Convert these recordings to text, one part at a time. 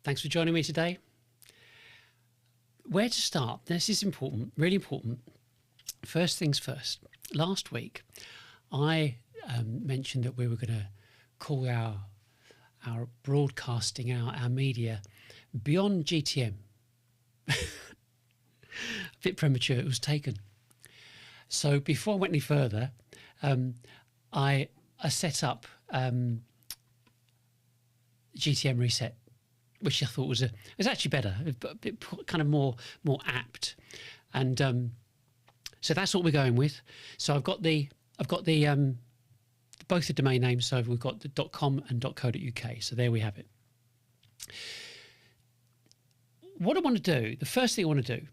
Thanks for joining me today. Where to start? This is important, really important. First things first. Last week, I mentioned that we were going to call our broadcasting, our media, beyond GTM. A bit premature, it was taken. So before I went any further, I set up GTM Reset, which I thought was actually better, a bit kind of more apt, and so that's what we're going with. So I've got both the domain names. So we've got the .com and .co.uk. So there we have it. What I want to do, the first thing I want to do,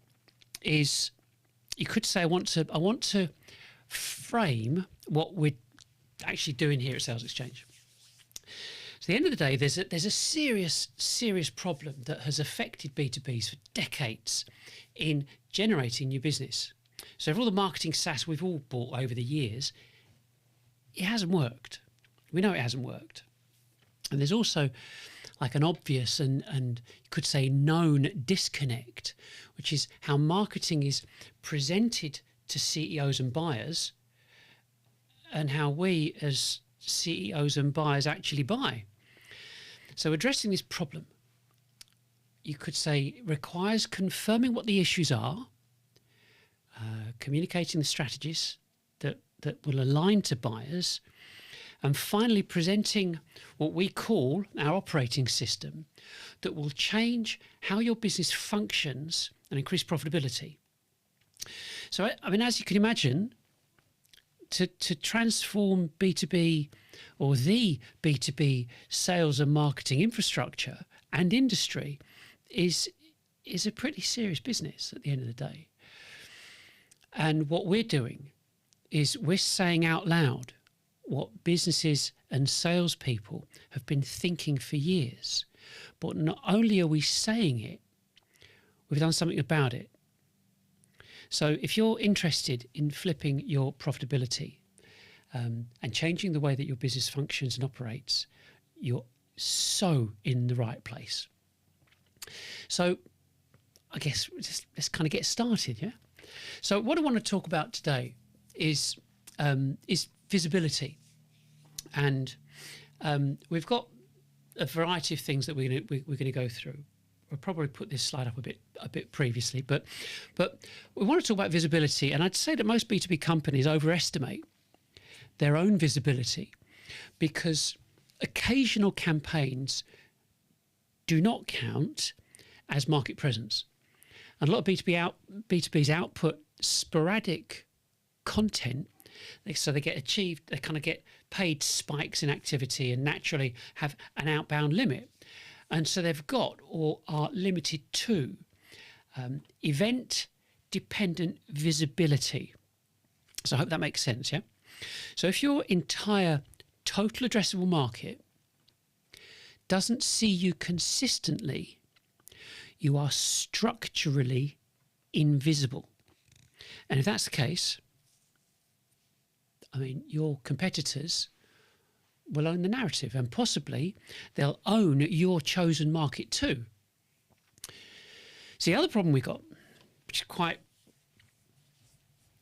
is you could say I want to frame what we're actually doing here at salesXchange. So at the end of the day, there's a serious problem that has affected B2Bs for decades in generating new business. So for all the marketing SaaS we've all bought over the years, it hasn't worked. We know it hasn't worked. And there's also like an obvious and you could say known disconnect, which is how marketing is presented to CEOs and buyers and how we as CEOs and buyers actually buy. So addressing this problem, you could say, requires confirming what the issues are, communicating the strategies that will align to buyers, and finally presenting what we call our operating system that will change how your business functions and increase profitability. So, I mean, as you can imagine, to transform B2B or the B2B sales and marketing infrastructure and industry is a pretty serious business at the end of the day. And what we're doing is we're saying out loud what businesses and salespeople have been thinking for years. But not only are we saying it, we've done something about it. So if you're interested in flipping your profitability and changing the way that your business functions and operates, you're so in the right place. So I guess let's kind of get started, yeah? So what I want to talk about today is visibility. And we've got a variety of things that we're going to go through. We'll probably put this slide up a bit previously, but we want to talk about visibility. And I'd say that most B2B companies overestimate their own visibility because occasional campaigns do not count as market presence. And a lot of B2Bs output sporadic content, so they kind of get paid spikes in activity and naturally have an outbound limit. And so they've got or are limited to event-dependent visibility. So I hope that makes sense, yeah? So if your entire total addressable market doesn't see you consistently, you are structurally invisible. And if that's the case, I mean, your competitors will own the narrative and possibly they'll own your chosen market too. So the other problem we got, which is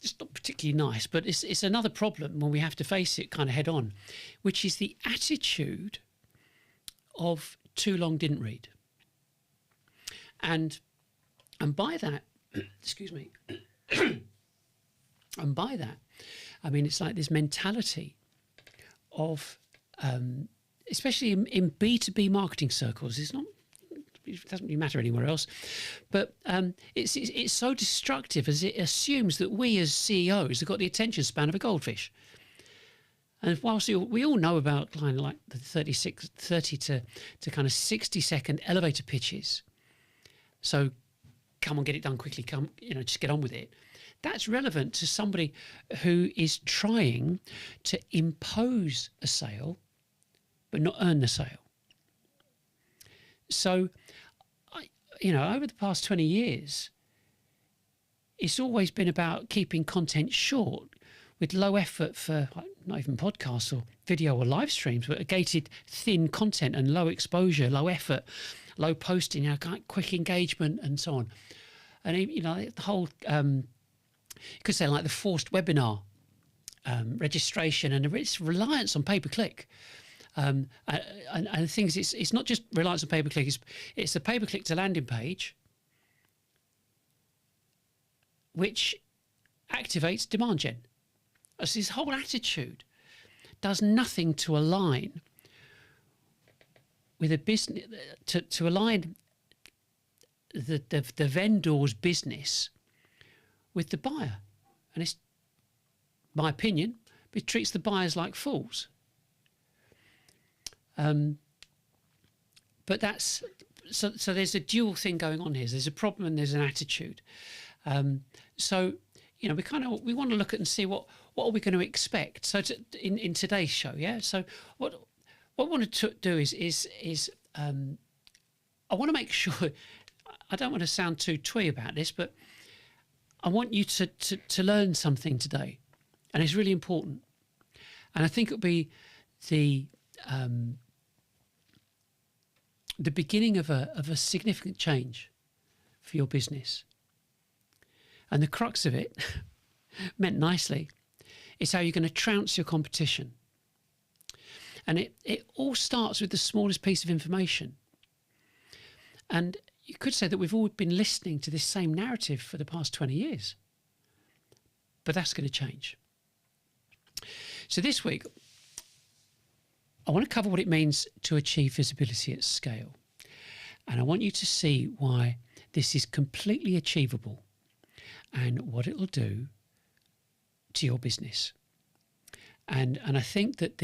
it's not particularly nice, but it's another problem when we have to face it kind of head on, which is the attitude of too long didn't read. And by that, excuse me, and by that, I mean, it's like this mentality of, especially in B2B marketing circles, it doesn't really matter anywhere else, but it's so destructive as it assumes that we as CEOs have got the attention span of a goldfish. And whilst we all know about kind of like the 30 to kind of 60-second elevator pitches, so come on, get it done quickly, just get on with it. That's relevant to somebody who is trying to impose a sale but not earn the sale. So, over the past 20 years, it's always been about keeping content short with low effort for not even podcasts or video or live streams, but a gated thin content and low exposure, low effort. low posting, kind of quick engagement, and so on. And the whole you could say like the forced webinar registration, and its reliance on pay-per-click. And the thing is, it's not just reliance on pay-per-click. It's the pay-per-click to landing page, which activates demand gen. So this whole attitude does nothing to align with a business, to align the vendor's business with the buyer. And it's my opinion, it treats the buyers like fools. But that's so there's a dual thing going on here. There's a problem and there's an attitude. So we want to look at and see what are we going to expect. So in today's show, yeah. So what I want to do is I want to make sure. I don't want to sound too twee about this, but I want you to learn something today, and it's really important. And I think it'll be the beginning of a significant change for your business. And the crux of it, meant nicely, is how you're going to trounce your competition. And it all starts with the smallest piece of information. And you could say that we've all been listening to this same narrative for the past 20 years. But that's going to change. So this week, I want to cover what it means to achieve visibility at scale. And I want you to see why this is completely achievable and what it will do to your business. And I think that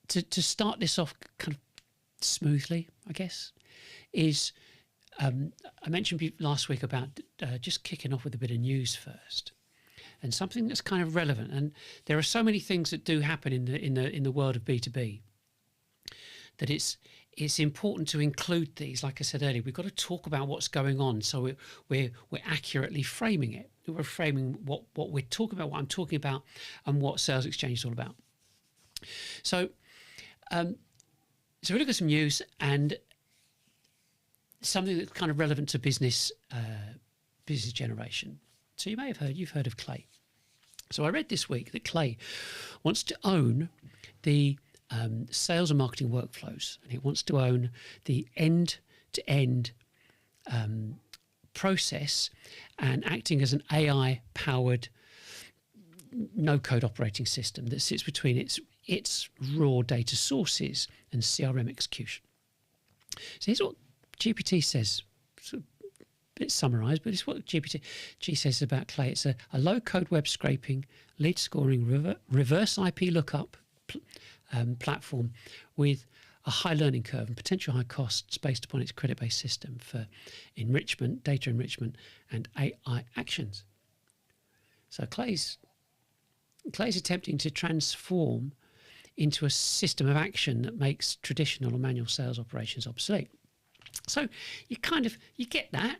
to start this off kind of smoothly, I guess, is I mentioned last week about just kicking off with a bit of news first, and something that's kind of relevant. And there are so many things that do happen in the world of B2B that it's important to include these. Like I said earlier, we've got to talk about what's going on, so we're accurately framing it. We're framing what we're talking about, what I'm talking about, and what SalesXchange is all about. So we look at some news and something that's kind of relevant to business generation. So you've heard of Clay. So I read this week that Clay wants to own the sales and marketing workflows, and it wants to own the end-to-end process, and acting as an AI-powered no-code operating system that sits between its raw data sources and CRM execution. So here's what GPT says. Sort of a bit summarised, but it's what GPT says about Clay. It's a low-code web scraping, lead scoring, reverse IP lookup platform with a high learning curve and potential high costs based upon its credit-based system for enrichment, data enrichment, and AI actions. So Clay's attempting to transform into a system of action that makes traditional or manual sales operations obsolete. So you get that,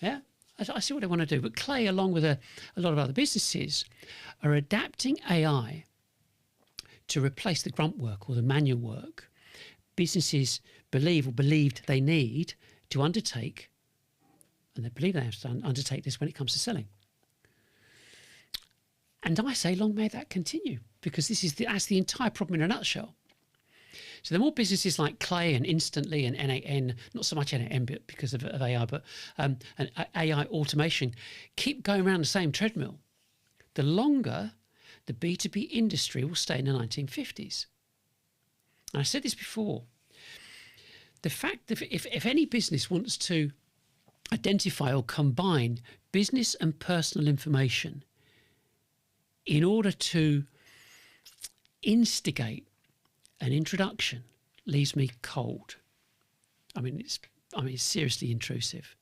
yeah. I see what they want to do, but Clay, along with a lot of other businesses, are adapting AI to replace the grunt work or the manual work businesses believed they need to undertake, and they believe they have to undertake this when it comes to selling. And I say, long may that continue, because that's the entire problem in a nutshell. So the more businesses like Clay and Instantly and N8N, not so much N8N because of AI, but and AI automation keep going around the same treadmill, the longer the B2B industry will stay in the 1950s. And I said this before. The fact that if any business wants to identify or combine business and personal information in order to instigate an introduction, leaves me cold. I mean, it's seriously intrusive.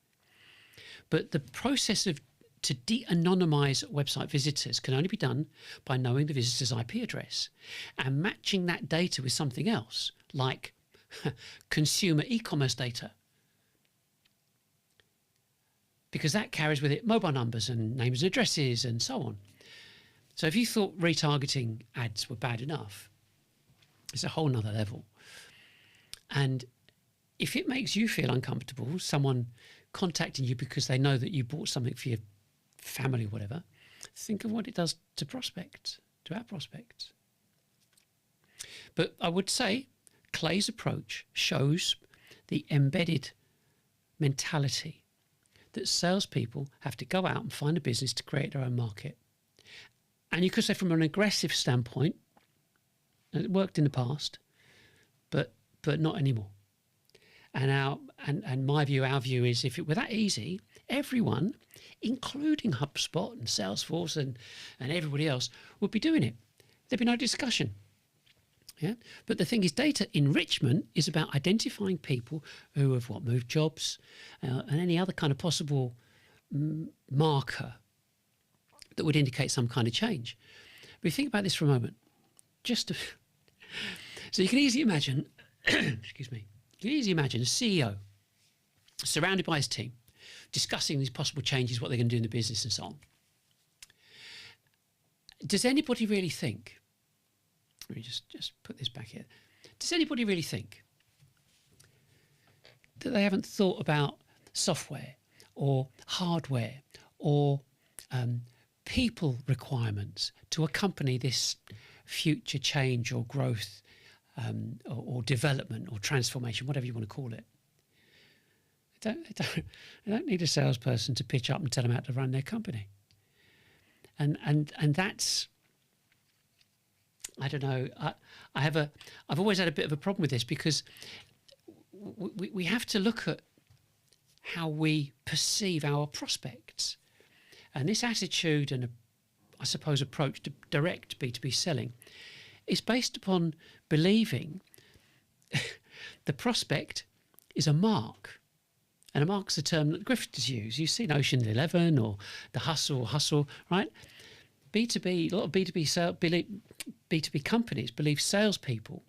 But the process to de-anonymize website visitors can only be done by knowing the visitor's IP address and matching that data with something else, like consumer e-commerce data, because that carries with it mobile numbers and names and addresses and so on. So if you thought retargeting ads were bad enough, it's a whole nother level. And if it makes you feel uncomfortable, someone contacting you because they know that you bought something for your family or whatever, think of what it does to prospects, to our prospects. But I would say Clay's approach shows the embedded mentality that salespeople have to go out and find a business to create their own market. And you could say from an aggressive standpoint, and it worked in the past, but not anymore. And our view is, if it were that easy, everyone, including HubSpot and Salesforce and everybody else, would be doing it. There'd be no discussion. Yeah. But the thing is, data enrichment is about identifying people who have moved jobs and any other kind of possible marker that would indicate some kind of change. But if you think about this for a moment, so you can easily imagine, excuse me, you can easily imagine a CEO surrounded by his team discussing these possible changes, what they're going to do in the business and so on. Does anybody really think, let me just put this back here, does anybody really think that they haven't thought about software or hardware or people requirements to accompany this future change or growth or development or transformation, whatever you want to call it? They don't need a salesperson to pitch up and tell them how to run their company. And that's, I don't know, I've always had a bit of a problem with this, because we have to look at how we perceive our prospects. And this attitude and, I suppose, approach to direct B2B selling is based upon believing the prospect is a mark. And a mark's the term that Griffiths used. You've seen Ocean's 11 or the hustle, right? B2B, a lot of B2B companies believe salespeople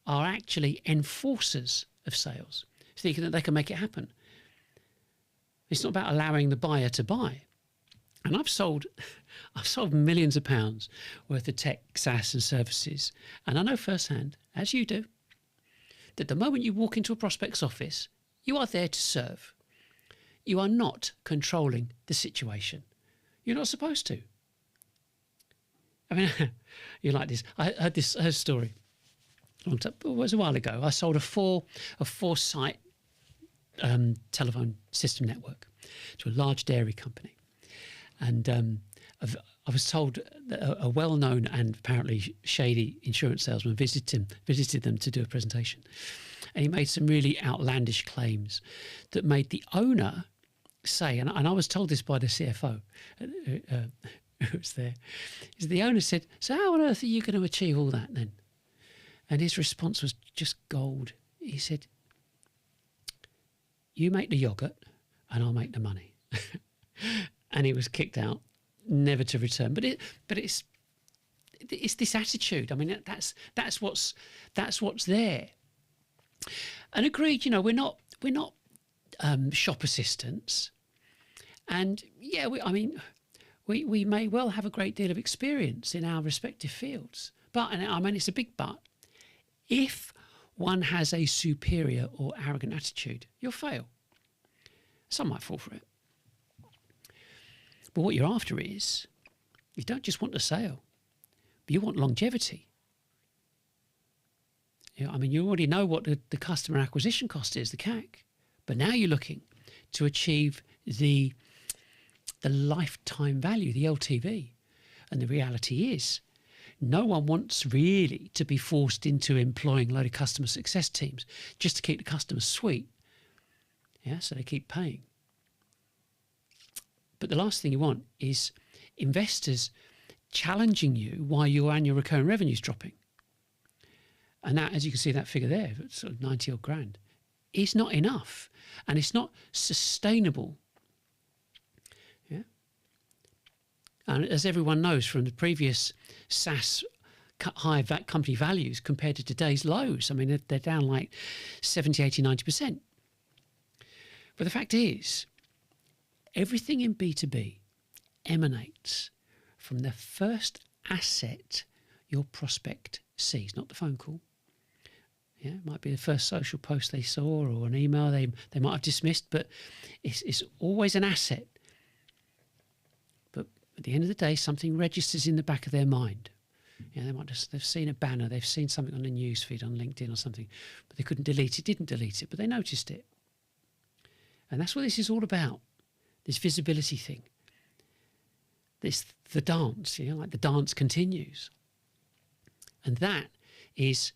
are actually enforcers of sales, thinking that they can make it happen. It's not about allowing the buyer to buy. And I've sold millions of pounds worth of tech, SaaS and services. And I know firsthand, as you do, that the moment you walk into a prospect's office, you are there to serve. You are not controlling the situation. You're not supposed to. I mean, you like this. I heard a story. It was a while ago. I sold a four-site telephone system network to a large dairy company. And I was told that a well-known and apparently shady insurance salesman visited them to do a presentation. And he made some really outlandish claims that made the owner say, and I was told this by the CFO who was there, is the owner said, "So how on earth are you going to achieve all that then?" And his response was just gold. He said, "You make the yogurt and I'll make the money." And he was kicked out, never to return. But it's this attitude. I mean, that's what's there. And agreed, we're not shop assistants, and yeah, we may well have a great deal of experience in our respective fields. But, and I mean, it's a big but. If one has a superior or arrogant attitude, you'll fail. Some might fall for it. But what you're after is, you don't just want a sale, but you want longevity. You already know what the customer acquisition cost is, the CAC, but now you're looking to achieve the lifetime value, the LTV. And the reality is, no one wants really to be forced into employing a load of customer success teams just to keep the customers sweet. Yeah, so they keep paying. But the last thing you want is investors challenging you while your annual recurring revenue is dropping. And that, as you can see that figure there, sort of 90 odd grand, is not enough. And it's not sustainable. Yeah. And as everyone knows from the previous SaaS high company values compared to today's lows, I mean, they're down like 70, 80, 90%. But the fact is, everything in B2B emanates from the first asset your prospect sees, not the phone call. Yeah, it might be the first social post they saw or an email they might have dismissed, but it's always an asset. But at the end of the day, something registers in the back of their mind. Yeah, they've seen a banner, they've seen something on the news feed on LinkedIn or something, but they couldn't delete it, didn't delete it, but they noticed it. And that's what this is all about, this visibility thing. The dance, like the dance continues. And that is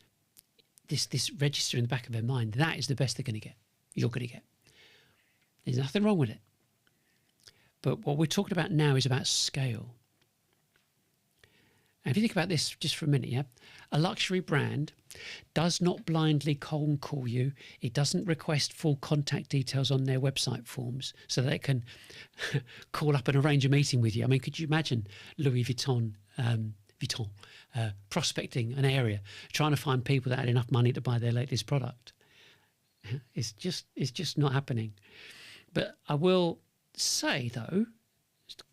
this register in the back of their mind. That is the best they're going to get. You're going to get. There's nothing wrong with it. But what we're talking about now is about scale. And if you think about this just for a minute, yeah, a luxury brand does not blindly cold call you. It doesn't request full contact details on their website forms so that it can call up and arrange a meeting with you. I mean, could you imagine Louis Vuitton prospecting an area, trying to find people that had enough money to buy their latest product? It's just not happening. But I will say, though,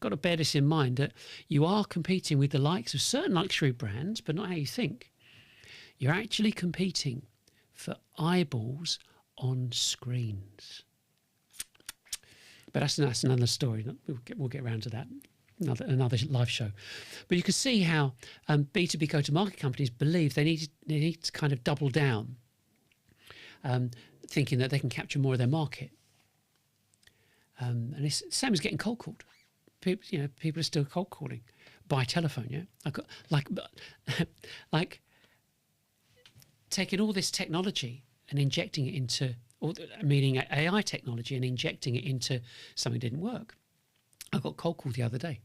got to bear this in mind, that you are competing with the likes of certain luxury brands, but not how you think. You're actually competing for eyeballs on screens. But that's another story. We'll get around to that. Another live show. But you can see how B2B go-to-market companies believe they need to kind of double down, thinking that they can capture more of their market. And it's the same as getting cold called. People are still cold calling by telephone. Yeah, like taking all this technology and injecting it into, meaning AI technology, and injecting it into something that didn't work. I got cold called the other day.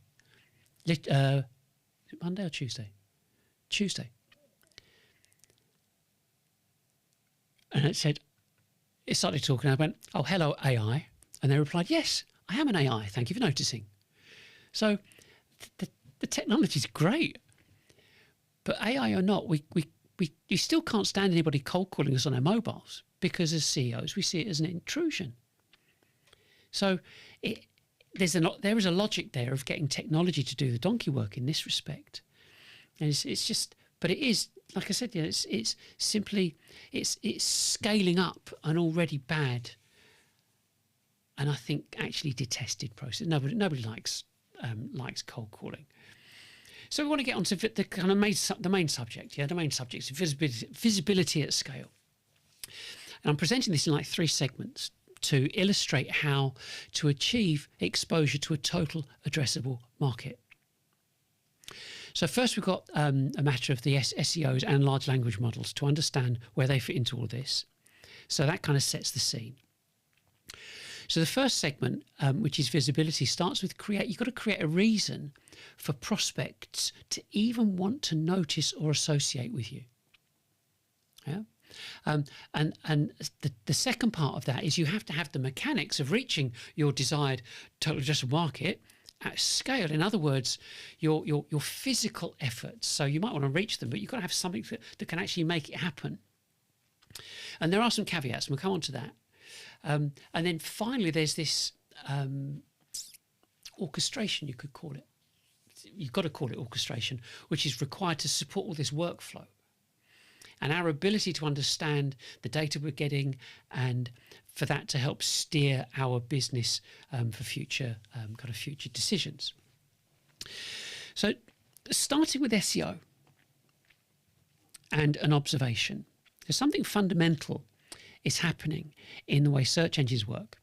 Monday or Tuesday? Tuesday. And it started talking. I went, "Oh, hello, AI." And they replied, "Yes, I am an AI. Thank you for noticing." So the technology is great. But AI or not, we still can't stand anybody cold calling us on our mobiles, because as CEOs, we see it as an intrusion. So there is a logic there of getting technology to do the donkey work in this respect. And it's just, but it is, like I said, it's simply scaling up an already bad, and I think actually detested process. Nobody likes cold calling. So we want to get onto the kind of the main subject. Yeah, the main subject is visibility at scale. And I'm presenting this in like 3 segments to illustrate how to achieve exposure to a total addressable market. So first we've got a matter of the SEOs and large language models to understand where they fit into all this. So that kind of sets the scene. So the first segment, which is visibility, starts with you've got to create a reason for prospects to even want to notice or associate with you. Yeah. And the second part of that is you have to have the mechanics of reaching your desired total addressable market at scale. In other words, your physical efforts. So you might want to reach them, but you've got to have something that can actually make it happen. And there are some caveats, and we'll come on to that. And then finally, there's this orchestration, you could call it. You've got to call it orchestration, which is required to support all this workflow. And our ability to understand the data we're getting, and for that to help steer our business for future future decisions. So starting with SEO and an observation, there's something fundamental is happening in the way search engines work.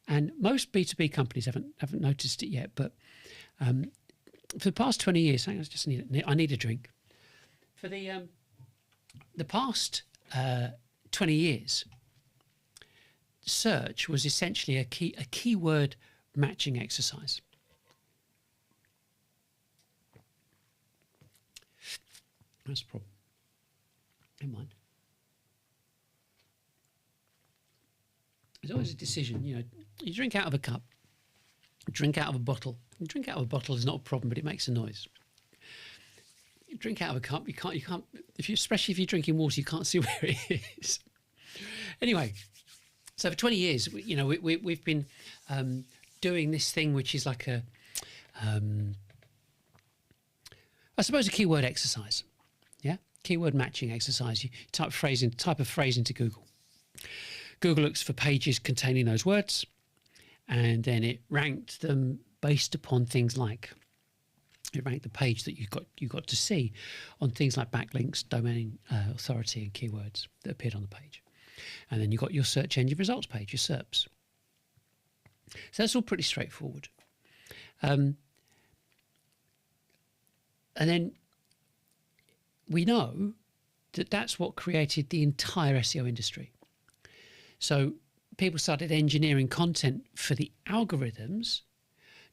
And most B2B companies haven't noticed it yet, but for the past 20 years, I need a drink. For the past 20 years, search was essentially a keyword matching exercise. That's a problem. Never mind. There's always a decision, you drink out of a cup, drink out of a bottle. Drink out of a bottle is not a problem, but it makes a noise. You drink out of a cup, you can't, especially if you're drinking water, you can't see where it is. Anyway, so for 20 years, we've been doing this thing, which is like a I suppose a keyword exercise. Yeah, keyword matching exercise. You type a phrase into Google. Google looks for pages containing those words, and then it ranked them based upon things like, it ranked the page that you got to see on things like backlinks, domain authority, and keywords that appeared on the page. And then you got your search engine results page, your SERPs. So that's all pretty straightforward. And then we know that that's what created the entire SEO industry. So people started engineering content for the algorithms,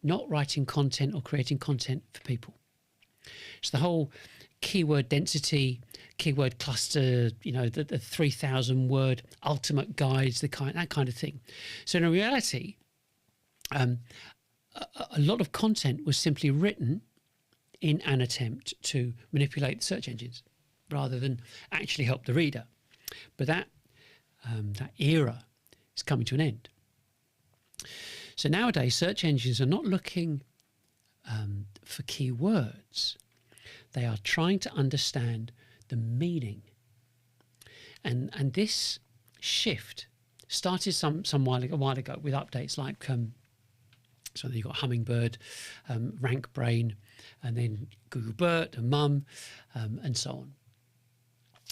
not writing content or creating content for people. So the whole keyword density, keyword cluster, the 3,000 word ultimate guides, that kind of thing. So in reality, a lot of content was simply written in an attempt to manipulate the search engines rather than actually help the reader. But that era is coming to an end. So nowadays, search engines are not looking for keywords. They are trying to understand the meaning. And this shift started a while ago with updates like, so you've got Hummingbird, Rank Brain, and then Google BERT and MUM, and so on.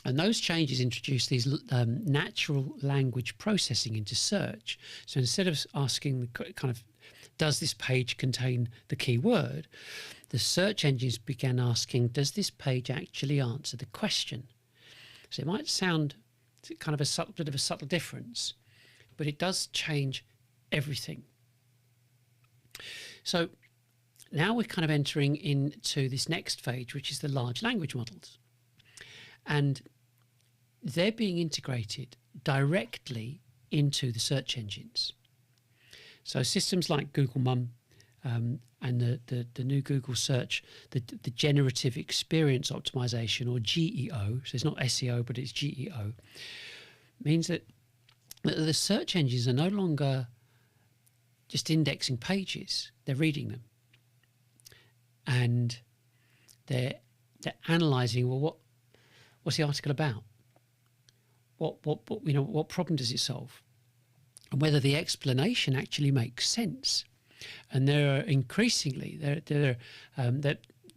And those changes introduced these natural language processing into search. So instead of asking the kind of, does this page contain the keyword, the search engines began asking, does this page actually answer the question? So it might sound kind of a bit of a subtle difference, but it does change everything. So now we're kind of entering into this next phase, which is the large language models. And they're being integrated directly into the search engines. So systems like Google MUM and the new Google search, the generative experience optimization, or GEO, so it's not SEO, but it's GEO, means that the search engines are no longer just indexing pages, they're reading them. And they're analyzing, well, what's the article about? What problem does it solve? And whether the explanation actually makes sense. And there are increasingly that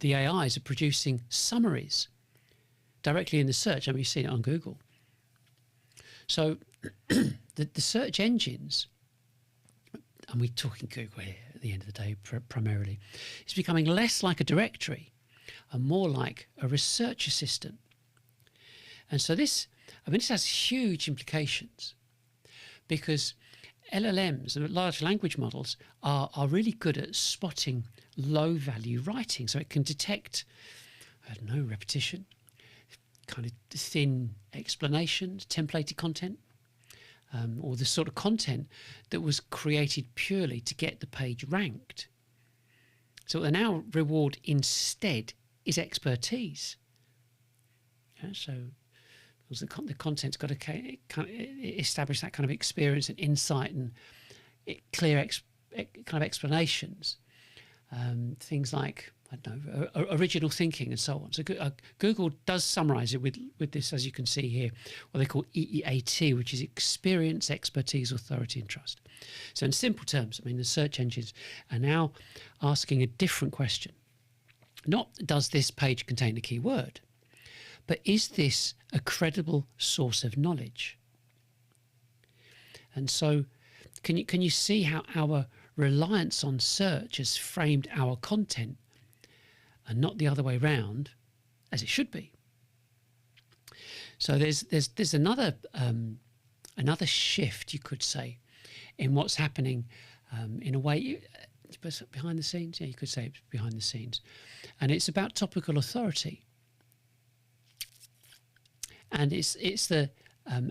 the AIs are producing summaries directly in the search. I mean, you've seen it on Google. So the search engines, and we're talking Google here at the end of the day primarily, it's becoming less like a directory and more like a research assistant. And so this has huge implications, because LLMs and large language models are really good at spotting low-value writing. So it can detect, repetition, kind of thin explanations, templated content, or the sort of content that was created purely to get the page ranked. So what they now reward instead is expertise. Yeah, so the content's got to kind of establish that kind of experience and insight and clear kind of explanations. Things like, original thinking and so on. So Google does summarize it with this, as you can see here, what they call EEAT, which is experience, expertise, authority, and trust. So in simple terms, the search engines are now asking a different question. Not does this page contain a keyword, but is this a credible source of knowledge? And so can you see how our reliance on search has framed our content and not the other way round, as it should be? So there's another shift, you could say, in what's happening in a way, behind the scenes. Yeah, you could say it's behind the scenes, and it's about topical authority. And it's the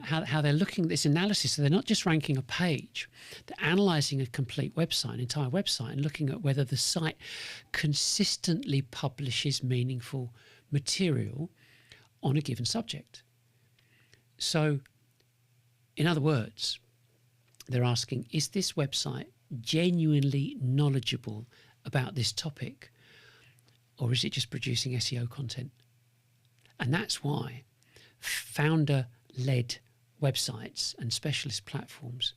how they're looking at this analysis. So they're not just ranking a page, they're analysing a complete website, an entire website, and looking at whether the site consistently publishes meaningful material on a given subject. So, in other words, they're asking, is this website genuinely knowledgeable about this topic? or is it just producing SEO content? And that's why founder-led websites and specialist platforms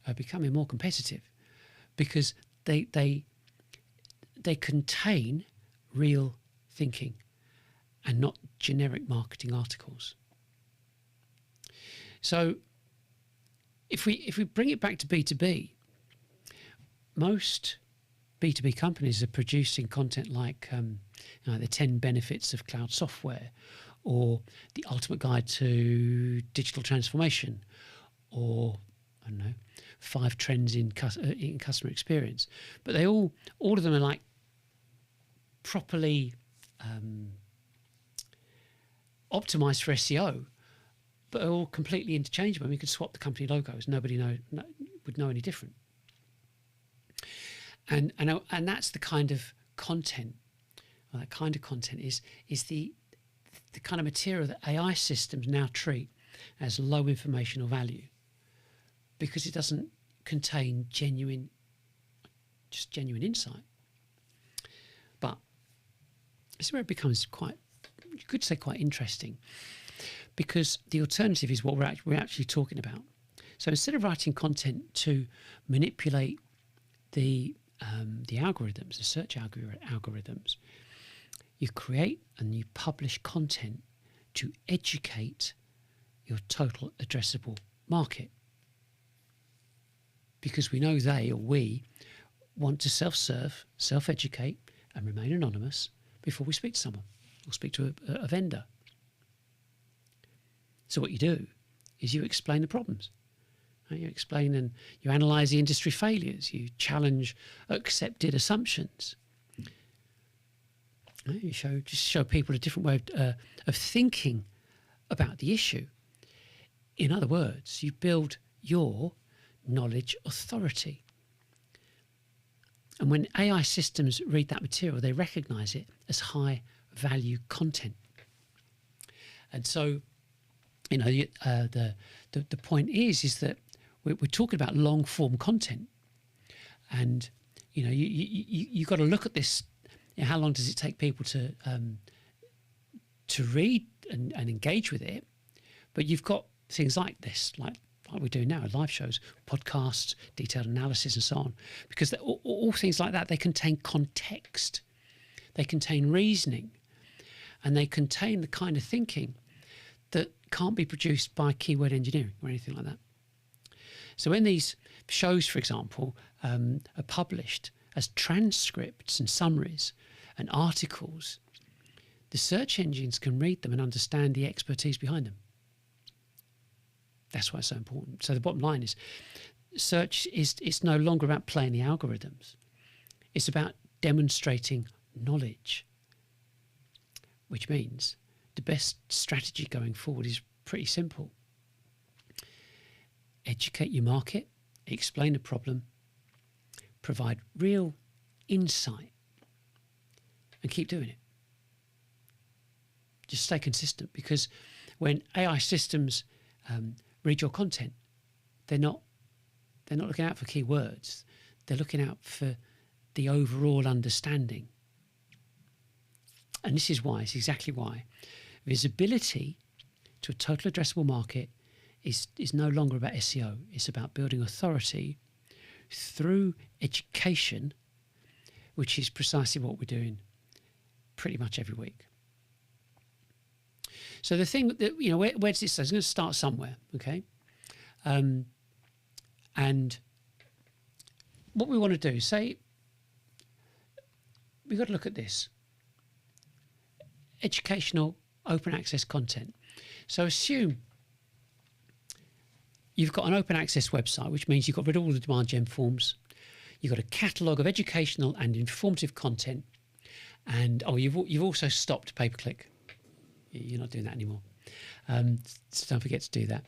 are becoming more competitive, because they contain real thinking and not generic marketing articles. So if we bring it back to B2B, most B2B companies are producing content like the 10 benefits of cloud software, or the ultimate guide to digital transformation, or I don't know, 5 trends in customer experience. But they all of them are like properly optimized for SEO, but are all completely interchangeable. I mean, you could swap the company logos; nobody would know any different. And that's the kind of content. Well, that kind of content is the kind of material that AI systems now treat as low informational value, because it doesn't contain genuine insight. But this is where it becomes you could say quite interesting, because the alternative is what we're actually talking about. So instead of writing content to manipulate the algorithms, the search algorithms, you create and you publish content to educate your total addressable market. Because we know we want to self-serve, self-educate and remain anonymous before we speak to someone or speak to a vendor. So what you do is you explain the problems. You explain and you analyse the industry failures. You challenge accepted assumptions. You show people a different way of thinking about the issue. In other words, you build your knowledge authority. And when AI systems read that material, they recognise it as high value content. And so, the point is that we're talking about long form content, and you got to look at this. How long does it take people to read and engage with it? But you've got things like this, like we're doing now, live shows, podcasts, detailed analysis, and so on. Because all things like that, they contain context, they contain reasoning, and they contain the kind of thinking that can't be produced by keyword engineering or anything like that. So when these shows, for example, are published as transcripts and summaries and articles, the search engines can read them and understand the expertise behind them. That's why it's so important. So the bottom line is, search it's no longer about playing the algorithms. It's about demonstrating knowledge, which means the best strategy going forward is pretty simple. Educate your market, explain the problem, provide real insight, and keep doing it. Just stay consistent, because when AI systems read your content, they're not looking out for keywords. They're looking out for the overall understanding. And this is why, it's exactly why, visibility to a total addressable market is no longer about SEO. It's about building authority through education, which is precisely what we're doing pretty much every week. So the thing that, where does it start? It's going to start somewhere, okay? And what we want to do, say, we've got to look at this. Educational open access content. So assume you've got an open access website, which means you've got rid of all the demand gen forms. You've got a catalogue of educational and informative content. And, you've also stopped pay-per-click. You're not doing that anymore. So don't forget to do that.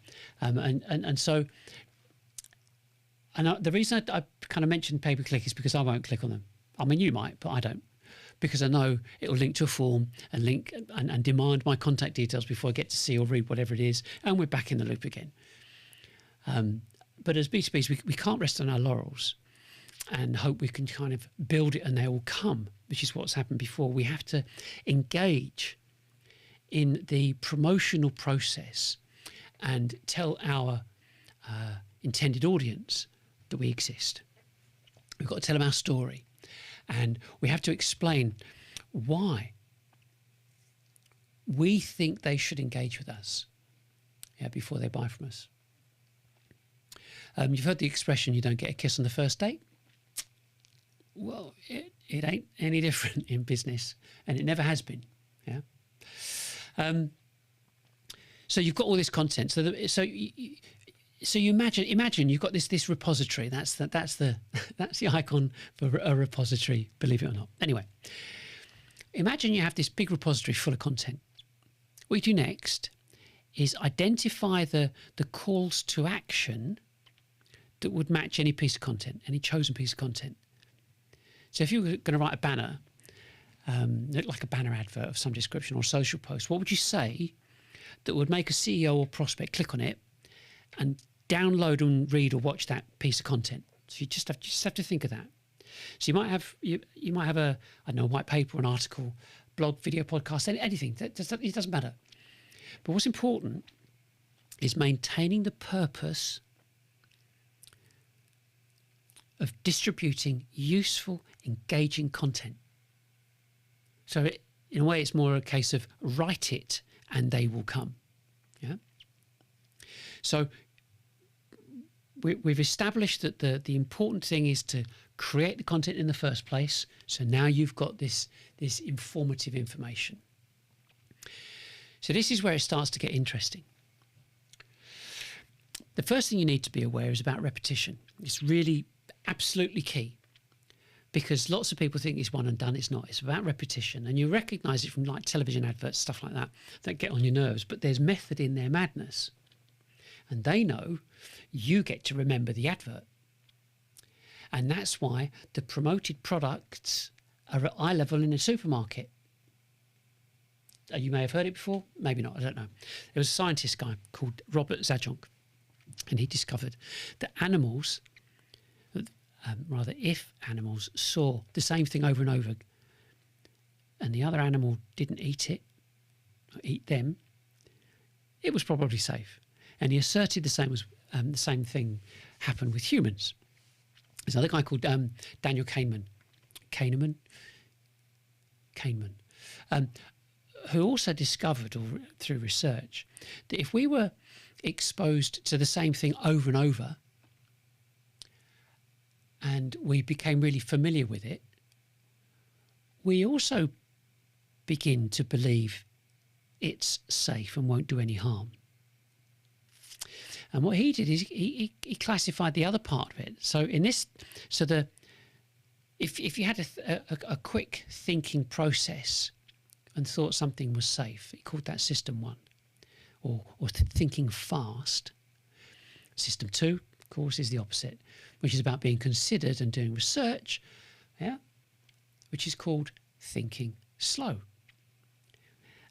The reason I kind of mentioned pay-per-click is because I won't click on them. I mean, you might, but I don't, because I know it'll link to a form and link and demand my contact details before I get to see or read whatever it is, and we're back in the loop again. But as B2Bs, we can't rest on our laurels and hope we can kind of build it and they will come. which is what's happened before. We have to engage in the promotional process and tell our intended audience that we exist. We've got to tell them our story, and we have to explain why we think they should engage with us before they buy from us. You've heard the expression, you don't get a kiss on the first date. Well, it ain't any different in business, and it never has been. Yeah. So you've got all this content. So you imagine you've got this repository. That's the icon for a repository, believe it or not. Anyway, imagine you have this big repository full of content. What you do next is identify the calls to action that would match any piece of content, any chosen piece of content. So if you were going to write a banner, like a banner advert of some description or a social post, what would you say that would make a CEO or prospect click on it and download and read or watch that piece of content? So you just have to think of that. So you might have a white paper, an article, blog, video, podcast, anything. It doesn't matter. But what's important is maintaining the purpose of distributing useful, engaging content. So in a way, it's more a case of write it and they will come. Yeah. So we've established that the important thing is to create the content in the first place. So now you've got this informative information. So this is where it starts to get interesting. The first thing you need to be aware is about repetition. It's really absolutely key, because lots of people think it's one and done. It's not. It's about repetition, and you recognize it from like television adverts, stuff like that get on your nerves. But there's method in their madness, and they know you get to remember the advert, and that's why the promoted products are at eye level in a supermarket. You may have heard it before, maybe not. I don't know. There was a scientist guy called Robert Zajonc, and he discovered that if animals saw the same thing over and over and the other animal didn't eat it or eat them, it was probably safe. And he asserted the same thing happened with humans. There's another guy called Daniel Kahneman, who also discovered, or through research, that if we were exposed to the same thing over and over, and we became really familiar with it, we also begin to believe it's safe and won't do any harm. And what he did is he classified the other part of it. So if you had a quick thinking process and thought something was safe, he called that system 1, or thinking fast. System 2, of course, is the opposite, which is about being considered and doing research, which is called thinking slow.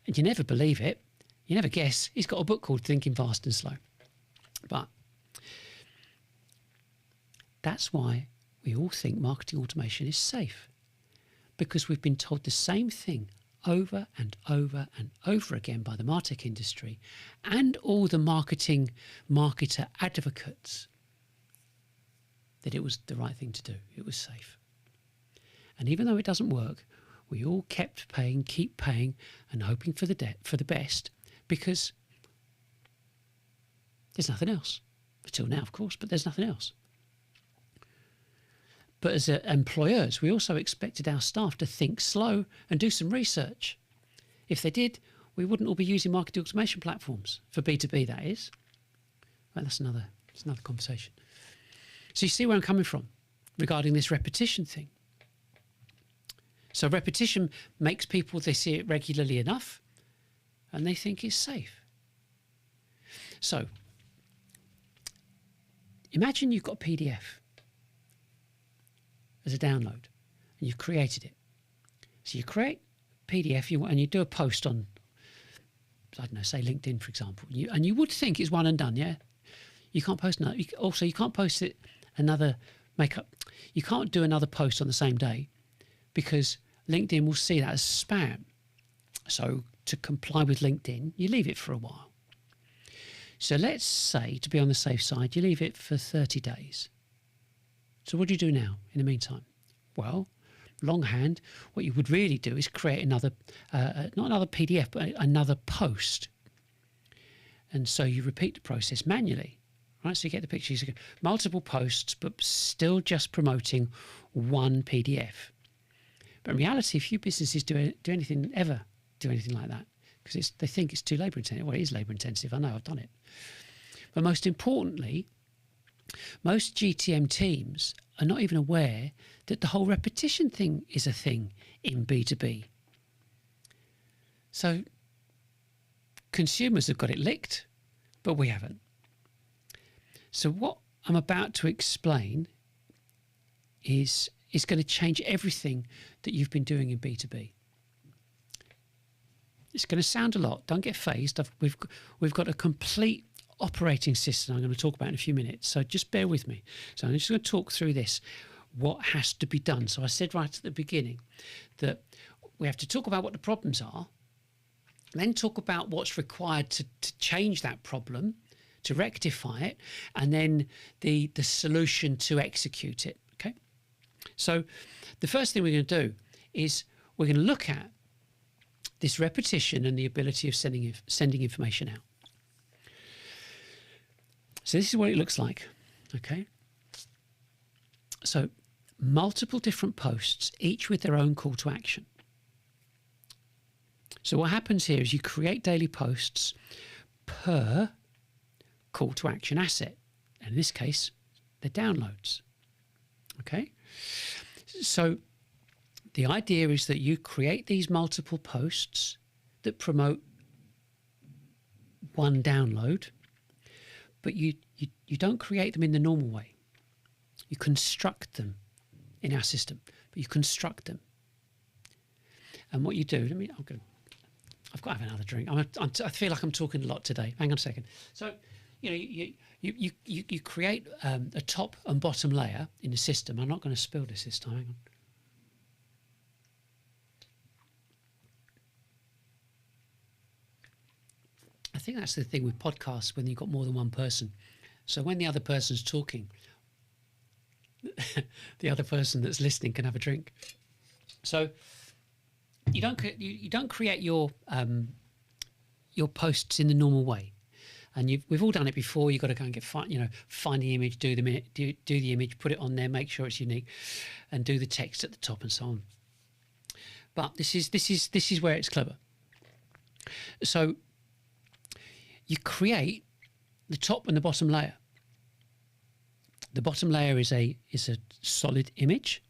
And you never believe it, you never guess, he's got a book called Thinking Fast and Slow. But that's why we all think marketing automation is safe, because we've been told the same thing over and over and over again by the Martech industry and all the marketer advocates, that it was the right thing to do. It was safe. And even though it doesn't work, we all keep paying and hoping for the best, because there's nothing else. Until now, of course, but there's nothing else. But as employers, we also expected our staff to think slow and do some research. If they did, we wouldn't all be using marketing automation platforms, for B2B, that is. Well, that's another conversation. So you see where I'm coming from regarding this repetition thing. So repetition makes people, they see it regularly enough and they think it's safe. So imagine you've got a PDF as a download and you've created it. So you create a PDF and you do a post on, I don't know, say LinkedIn, for example, and you would think it's one and done, yeah? You can't post another. Also, you can't post it you can't do another post on the same day, because LinkedIn will see that as spam. So to comply with LinkedIn, you leave it for a while. So let's say, to be on the safe side, you leave it for 30 days. So what do you do now in the meantime? Well, longhand, what you would really do is create another, not another PDF, but another post. And so you repeat the process manually, right? So you get the pictures, multiple posts, but still just promoting one PDF. But in reality, few businesses do anything like that, because they think it's too labour intensive. Well, it is labour intensive. I know, I've done it. But most importantly, most GTM teams are not even aware that the whole repetition thing is a thing in B2B. So consumers have got it licked, but we haven't. So what I'm about to explain is going to change everything that you've been doing in B2B. It's going to sound a lot. Don't get phased. We've got a complete operating system I'm going to talk about in a few minutes. So just bear with me. So I'm just going to talk through this, what has to be done. So I said right at the beginning that we have to talk about what the problems are, then talk about what's required to change that problem, to rectify it, and then the solution to execute it. Okay. So the first thing we're going to do is we're going to look at this repetition and the ability of sending information out. So this is what it looks like, okay? So multiple different posts, each with their own call to action. So what happens here is you create daily posts per call to action asset. And in this case, they're downloads, okay? So the idea is that you create these multiple posts that promote one download, but you don't create them in the normal way. You construct them in our system, but you construct them. And what you do, I've got to have another drink. I feel like I'm talking a lot today. Hang on a second. So, you create a top and bottom layer in the system. I'm not going to spill this time. Hang on. I think that's the thing with podcasts when you've got more than one person. So when the other person's talking, the other person that's listening can have a drink. So you don't create your posts in the normal way, and we've all done it before. You've got to go and find the image, do the image, put it on there, make sure it's unique, and do the text at the top and so on. But this is where it's clever. So you create the top and the bottom layer. The bottom layer is a solid image,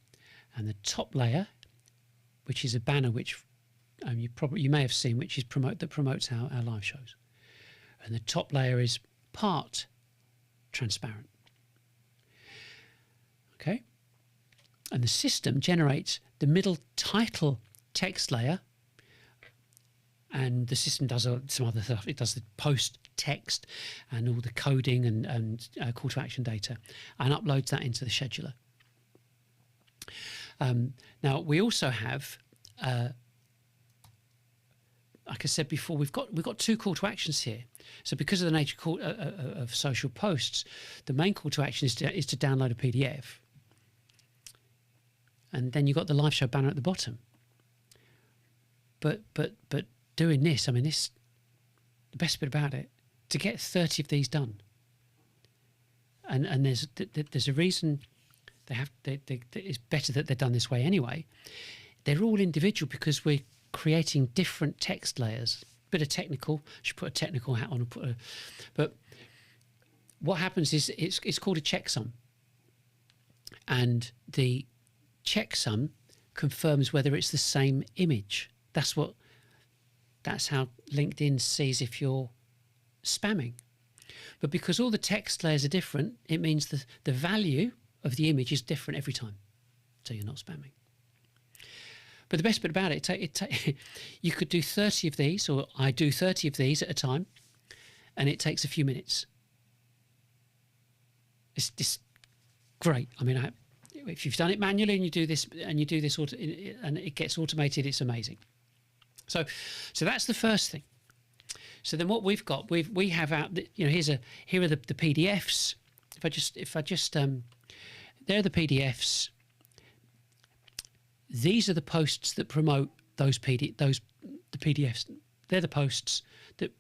and the top layer, which is a banner, which you may have seen, which is promotes our live shows, and the top layer is part transparent. Okay, and the system generates the middle title text layer. And the system does some other stuff. It does the post text and all the coding and call to action data, and uploads that into the scheduler. Now we also have, like I said before, we've got two call to actions here. So because of the nature of social posts, the main call to action is to download a PDF, and then you've got the live show banner at the bottom. But doing this, the best bit about it, to get 30 of these done, and there's a reason it's better that they're done this way anyway. They're all individual because we're creating different text layers. Bit of technical, I should put a technical hat on and but what happens is it's called a checksum, and the checksum confirms whether it's the same image. That's how LinkedIn sees if you're spamming. But because all the text layers are different, it means the value of the image is different every time. So you're not spamming. But the best bit about it, you could do 30 of these, or I do 30 of these at a time, and it takes a few minutes. It's great. If you've done it manually and you do this and and it gets automated, it's amazing. So that's the first thing. So then what we've got, we have out, here are the PDFs. If I just there are the PDFs. These are the posts that promote the PDFs. They're the posts that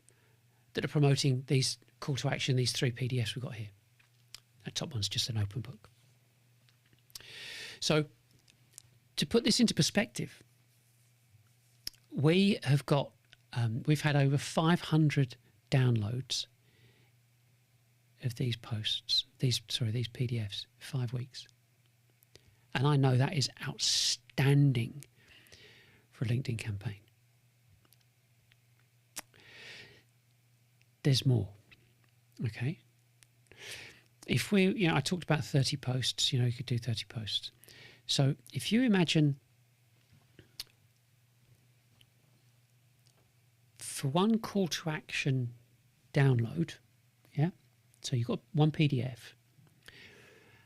are promoting these call to action, these 3 PDFs we've got here. That top one's just an open book. So to put this into perspective, we have got, we've had over 500 downloads of these posts, these PDFs, 5 weeks. And I know that is outstanding for a LinkedIn campaign. There's more, okay? If we, I talked about 30 posts, you could do 30 posts. So if you imagine for one call to action download, so you've got one PDF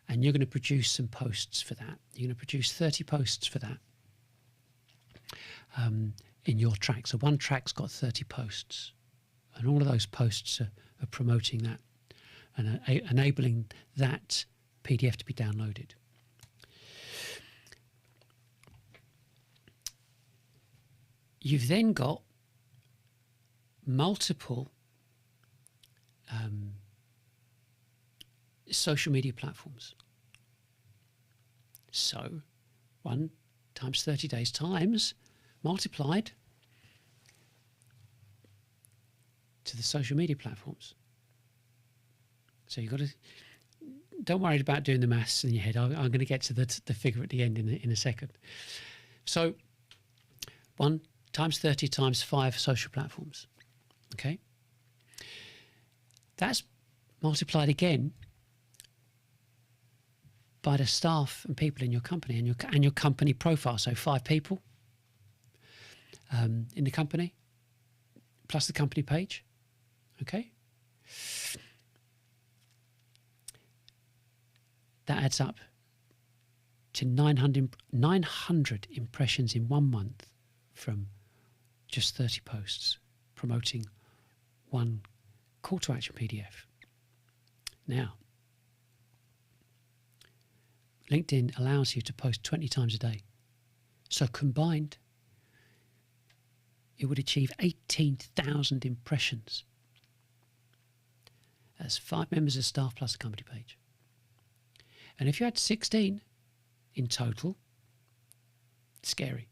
and you're going to produce some posts for that. You're going to produce 30 posts for that in your track. So one track's got 30 posts and all of those posts are promoting that and enabling that PDF to be downloaded. You've then got multiple social media platforms. So 1 times 30 days times multiplied to the social media platforms. So you've got to, don't worry about doing the maths in your head. I'm going to get to the figure at the end in a second. So 1 times 30 times 5 social platforms. Okay. That's multiplied again by the staff and people in your company and your company profile. So 5 people in the company plus the company page. Okay. That adds up to 900 impressions in 1 month from just 30 posts promoting one call to action PDF. Now, LinkedIn allows you to post 20 times a day. So combined, it would achieve 18,000 impressions. That's 5 members of staff plus a company page. And if you had 16 in total, scary.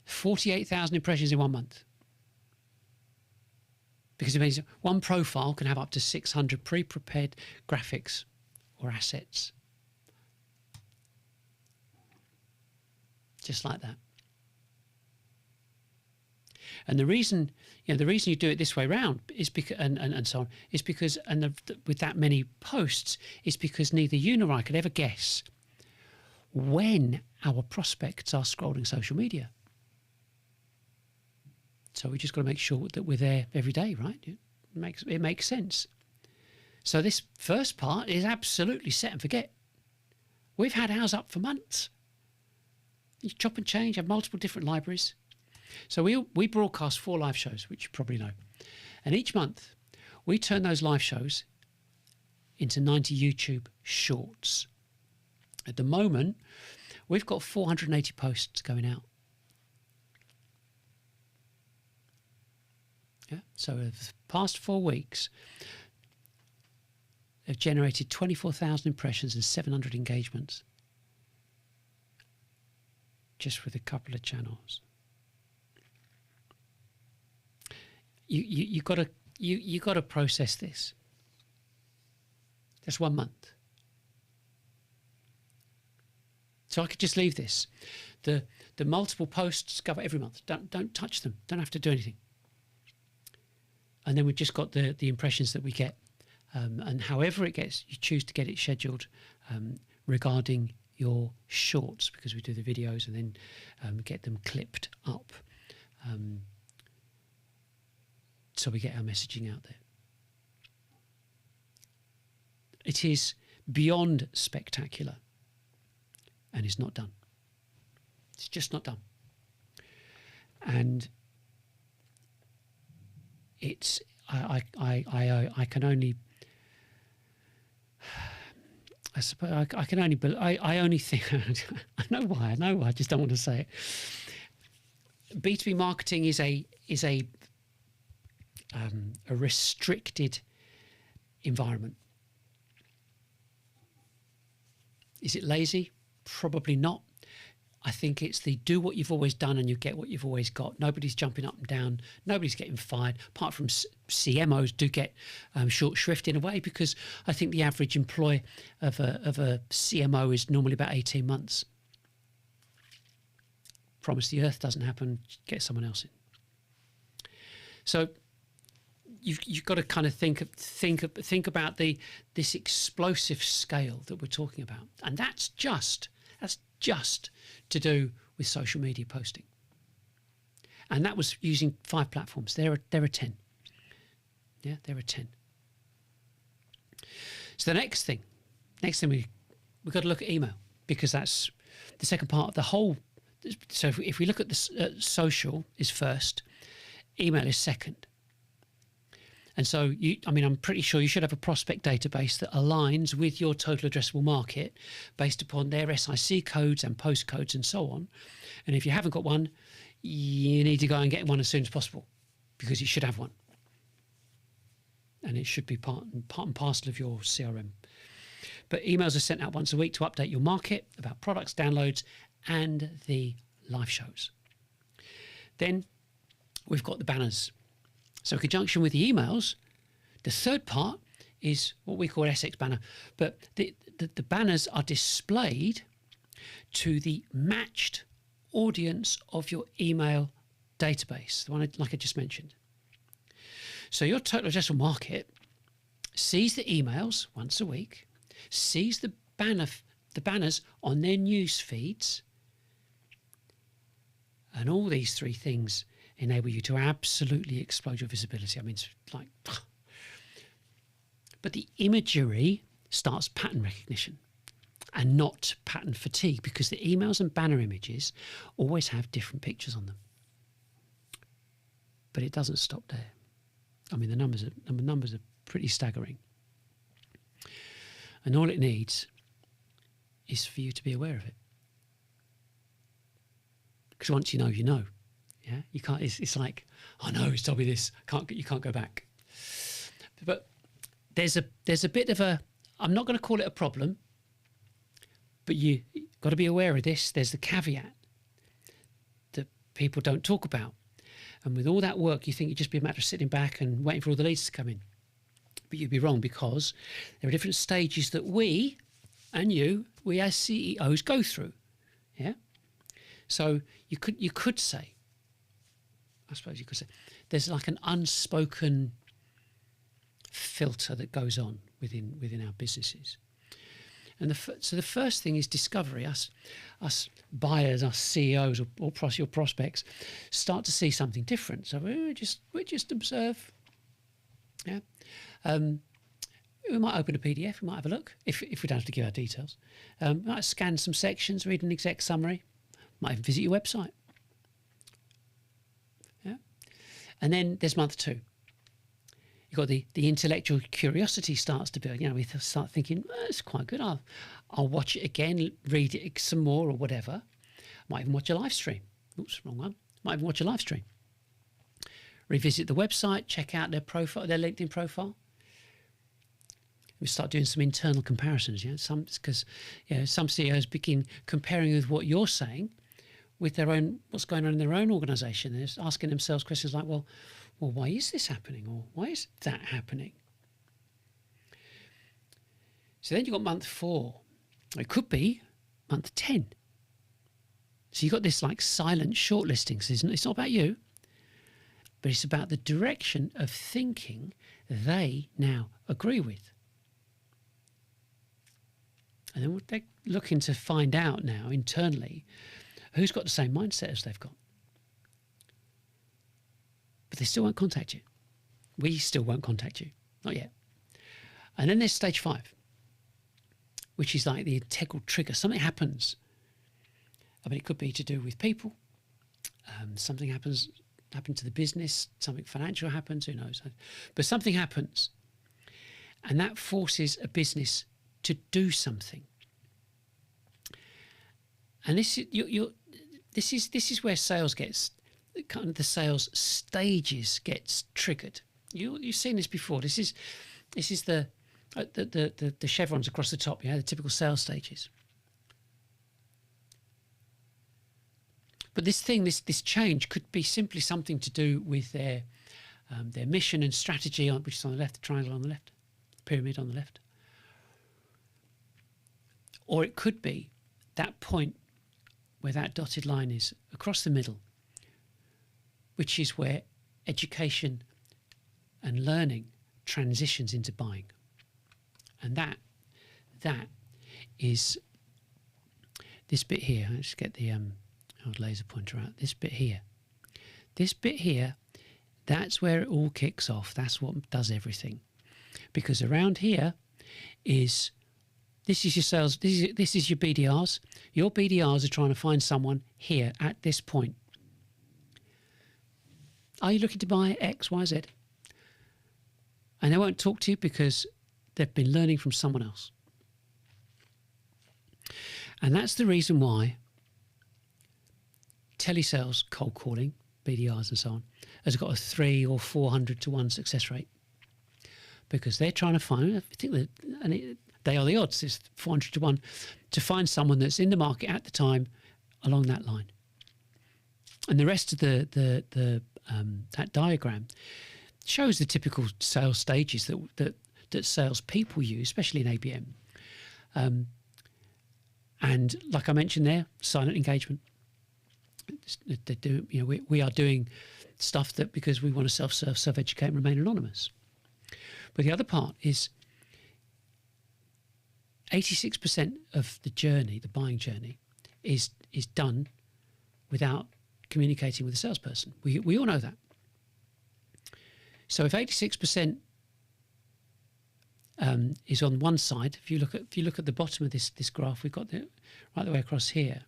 48,000 impressions in 1 month. Because it means one profile can have up to 600 pre-prepared graphics or assets. Just like that. And the reason you do it this way round is because, and so on, is because, with that many posts, is because neither you nor I could ever guess when our prospects are scrolling social media. So we just got to make sure that we're there every day, right? It makes sense. So this first part is absolutely set and forget. We've had ours up for months. You chop and change, have multiple different libraries. So we broadcast 4 live shows, which you probably know. And each month, we turn those live shows into 90 YouTube shorts. At the moment, we've got 480 posts going out. Yeah. So the past 4 weeks have generated 24,000 impressions and 700 engagements just with a couple of channels. You got to process this. That's 1 month. So I could just leave this. The multiple posts go every month. Don't touch them. Don't have to do anything. And then we've just got the impressions that we get, and however it gets, you choose to get it scheduled regarding your shorts, because we do the videos and then get them clipped up. So we get our messaging out there. It is beyond spectacular. and it's not done. It's just not done. And it's I can only, I suppose I can only, I only think I know why, I just don't want to say it. B2B marketing is a restricted environment. Is it lazy? Probably not. I think it's the do what you've always done and you get what you've always got. Nobody's jumping up and down. Nobody's getting fired. Apart from CMOs do get short shrift in a way, because I think the average employ of a CMO is normally about 18 months. Promise the earth doesn't happen, get someone else in. So you've got to kind of think about this explosive scale that we're talking about, and that's just to do with social media posting. And that was using 5 platforms. There are 10. Yeah, there are 10. So the next thing we've got to look at email, because that's the second part of the whole. So if we look at the social is first, email is second. And so, I'm pretty sure you should have a prospect database that aligns with your total addressable market based upon their SIC codes and postcodes and so on. And if you haven't got one, you need to go and get one as soon as possible, because you should have one. And it should be part and parcel of your CRM. But emails are sent out once a week to update your market about products, downloads, and the live shows. Then we've got the banners. So in conjunction with the emails, the third part is what we call SX banner. But the banners are displayed to the matched audience of your email database, the one like I just mentioned. So your total addressable market sees the emails once a week, sees the banners on their news feeds, and all these 3 things enable you to absolutely explode your visibility. It's like, but the imagery starts pattern recognition and not pattern fatigue, because the emails and banner images always have different pictures on them. But it doesn't stop there. The numbers are pretty staggering. And all it needs is for you to be aware of it. Because once you know, you know. Yeah, you can't. It's like, oh no, he's told me this. You can't go back. But there's a bit of a. I'm not going to call it a problem, but you got to be aware of this. There's the caveat that people don't talk about, and with all that work, you think it'd just be a matter of sitting back and waiting for all the leads to come in. But you'd be wrong, because there are different stages that we as CEOs go through. Yeah. So you could say. I suppose you could say there's like an unspoken filter that goes on within our businesses. And so the first thing is discovery. Us buyers, us CEOs, or your prospects start to see something different. So we just observe. Yeah, we might open a PDF. We might have a look if we don't have to give our details. We might scan some sections, read an exec summary. Might even visit your website. And then there's month 2. You've got the intellectual curiosity starts to build. We start thinking, it's quite good. I'll watch it again, read it some more or whatever. Might even watch a live stream. Oops, wrong one. Might even watch a live stream. Revisit the website, check out their profile, their LinkedIn profile. We start doing some internal comparisons. Because some CEOs begin comparing with what you're saying with their own, what's going on in their own organisation. They're asking themselves questions like, well, why is this happening? Or why is that happening? So then you've got month 4. It could be month 10. So you've got this like silent shortlisting. So it's not about you, but it's about the direction of thinking they now agree with. And then they're looking to find out now internally who's got the same mindset as they've got. But they still won't contact you. We still won't contact you. Not yet. And then there's stage 5, which is like the integral trigger. Something happens I mean, it could be to do with people. Something happened to the business, something financial happens, who knows? But something happens, and that forces a business to do something. And this is where sales gets kind of the sales stages gets triggered. You've seen this before. This is the chevrons across the top. The typical sales stages. But this change could be simply something to do with their mission and strategy, which is on the left, the triangle on the left, pyramid on the left. Or it could be that point where that dotted line is across the middle, which is where education and learning transitions into buying. And that is this bit here. Let's just get the old laser pointer out. This bit here, that's where it all kicks off. That's what does everything. Because around here this is your sales, this is your BDRs. Your BDRs are trying to find someone here at this point. Are you looking to buy X, Y, Z? And they won't talk to you because they've been learning from someone else. And that's the reason why telesales, cold calling, BDRs and so on, has got a 300 or 400 to 1 success rate. Because they're trying to find, I think that, they are the odds, it's 400 to 1, to find someone that's in the market at the time along that line. And the rest of that diagram shows the typical sales stages that salespeople use, especially in ABM. And like I mentioned there, silent engagement. We are doing stuff that because we want to self-serve, self-educate, and remain anonymous. But the other part is 86% of the journey, the buying journey, is done without communicating with a salesperson. We all know that. So if 86% is on one side, if you look at the bottom of this graph, we've got right the way across here.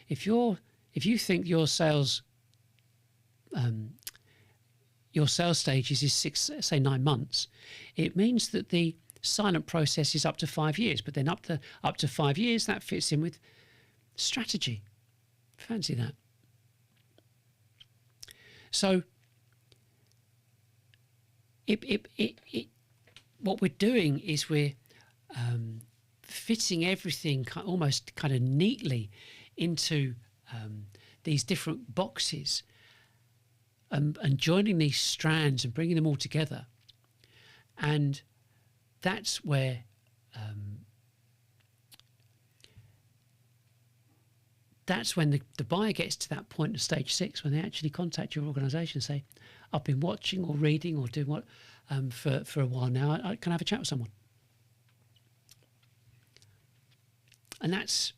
If you think your sales stages is 9 months, it means that the silent process is up to 5 years. But then up to 5 years, that fits in with strategy. Fancy that. So what we're doing is we're fitting everything almost kind of neatly into these different boxes and joining these strands and bringing them all together. And that's where that's when the buyer gets to that point of stage 6, when they actually contact your organisation and say, I've been watching or reading or doing what for a while now. I can have a chat with someone. And that's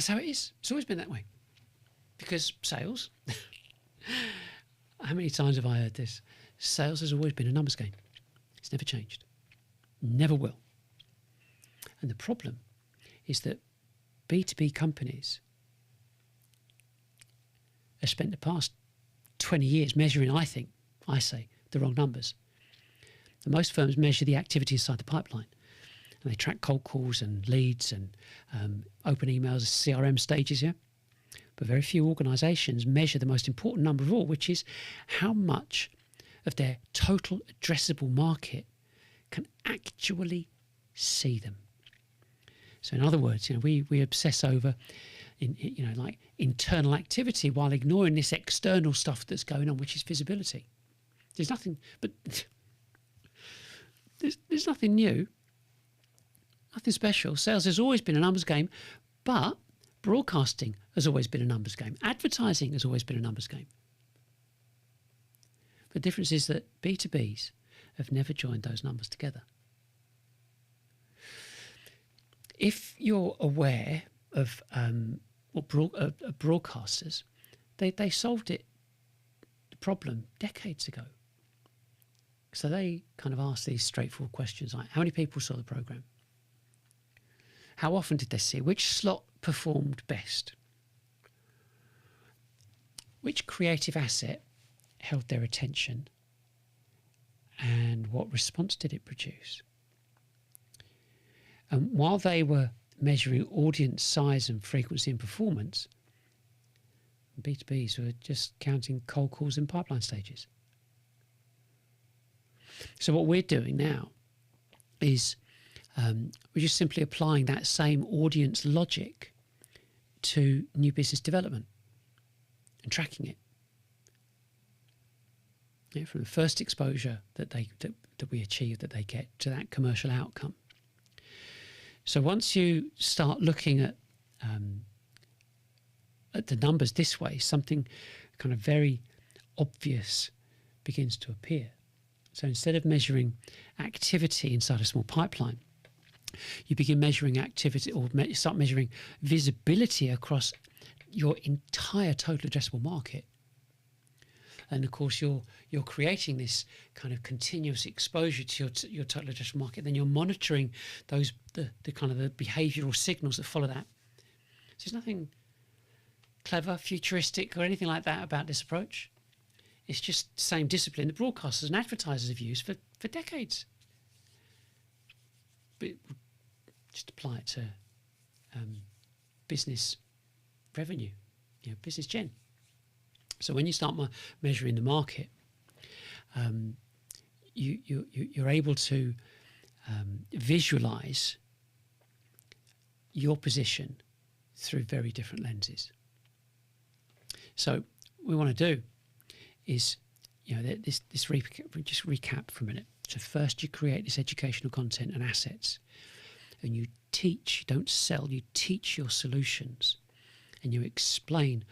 how it is. It's always been that way. Because sales, how many times have I heard this? Sales has always been a numbers game. It's never changed. Never will. And the problem is that B2B companies have spent the past 20 years measuring, I say, the wrong numbers. And most firms measure the activity inside the pipeline. And they track cold calls and leads and open emails, CRM stages, yeah? But very few organisations measure the most important number of all, which is how much of their total addressable market can actually see them. So in other words, we obsess over like internal activity while ignoring this external stuff that's going on, which is visibility. There's nothing, but there's nothing new, nothing special. Sales has always been a numbers game, but broadcasting has always been a numbers game. Advertising has always been a numbers game. The difference is that B2Bs have never joined those numbers together. If you're aware of broadcasters, they solved the problem decades ago. So they kind of asked these straightforward questions like, how many people saw the program? How often did they see it? Which slot performed best? Which creative asset held their attention? And what response did it produce? And while they were measuring audience size and frequency and performance, B2Bs were just counting cold calls and pipeline stages. So what we're doing now is we're just simply applying that same audience logic to new business development and tracking it. Yeah, from the first exposure that we achieve, that they get, to that commercial outcome. So once you start looking at the numbers this way, something kind of very obvious begins to appear. So instead of measuring activity inside a small pipeline, you begin measuring activity, or start measuring visibility across your entire total addressable market. And of course, you're creating this kind of continuous exposure to your total addressable market. Then you're monitoring the kind of the behavioural signals that follow that. So there's nothing clever, futuristic, or anything like that about this approach. It's just the same discipline that broadcasters and advertisers have used for decades. But just apply it to business revenue, business gen. So when you start measuring the market, you're able to visualize your position through very different lenses. So what we want to do is, just recap for a minute. So first you create this educational content and assets, and you teach, you don't sell, you teach your solutions, and you explain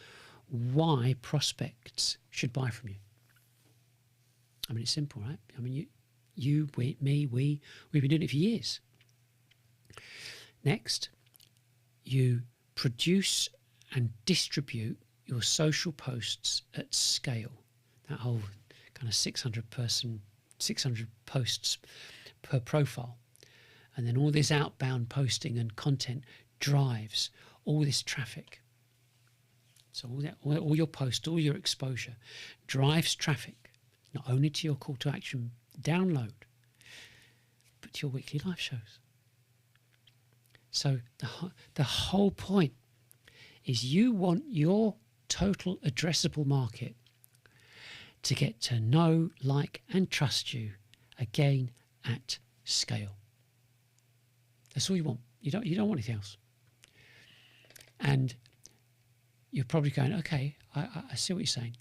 why prospects should buy from you. I mean, it's simple, right? I mean, we've been doing it for years. Next, you produce and distribute your social posts at scale. That whole kind of 600 posts per profile. And then all this outbound posting and content drives all this traffic. So all your posts, all your exposure drives traffic, not only to your call to action download, but to your weekly live shows. So the whole point is you want your total addressable market to get to know, like, and trust you again at scale. That's all you want. You don't want anything else. And you're probably going, okay, I see what you're saying.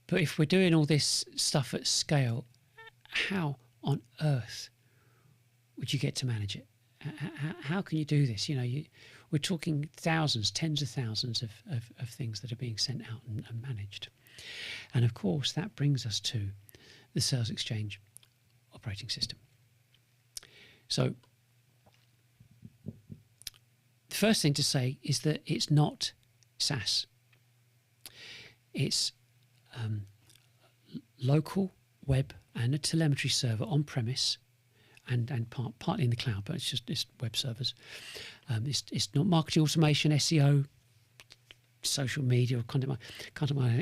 But if we're doing all this stuff at scale, how on earth would you get to manage it? How can you do this? We're talking thousands, tens of thousands of things that are being sent out and managed. And of course, that brings us to the salesXchange operating system. So the first thing to say is that it's not SaaS. It's local web and a telemetry server on premise, and partly in the cloud, but it's web servers. It's not marketing automation, SEO, social media, or content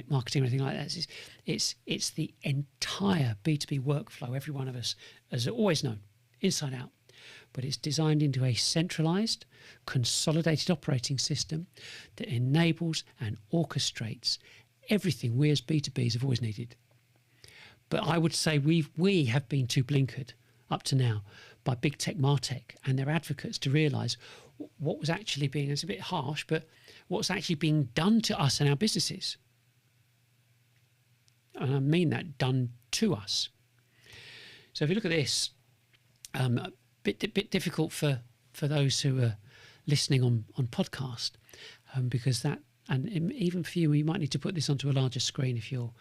marketing or anything like that. It's the entire B2B workflow every one of us has always known, inside out. But it's designed into a centralized, consolidated operating system that enables and orchestrates everything we as B2Bs have always needed. But I would say we have been too blinkered up to now by big tech Martech and their advocates to realise what was actually being, it's a bit harsh, but what's actually being done to us and our businesses. And I mean that, done to us. So if you look at this, a bit difficult for those who are listening on podcast, because that, and even for you might need to put this onto a larger screen if you're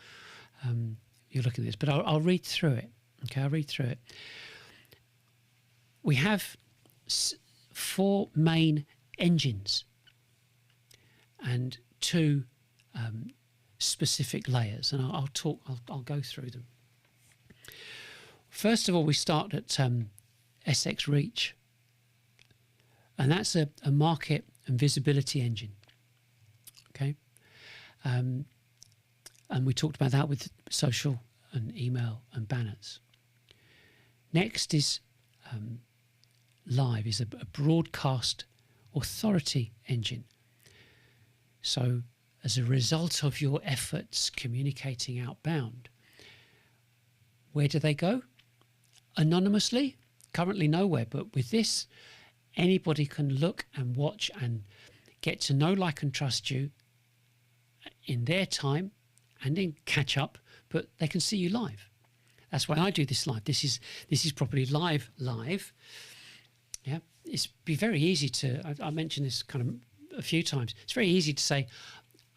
looking at this. But I'll read through it. Okay, I'll read through it. We have 4 main engines and 2 specific layers, and I'll go through them. First of all, we start at SX Reach. And that's a market and visibility engine. Okay. And we talked about that with social and email and banners. Next is Live, is a broadcast authority engine. So as a result of your efforts communicating outbound, where do they go? Anonymously? Currently nowhere, but with this, anybody can look and watch and get to know, like, and trust you in their time and in catch up, but they can see you live. That's why I do this live. This is properly live. Yeah, it's be very easy to. I mentioned this kind of a few times. It's very easy to say,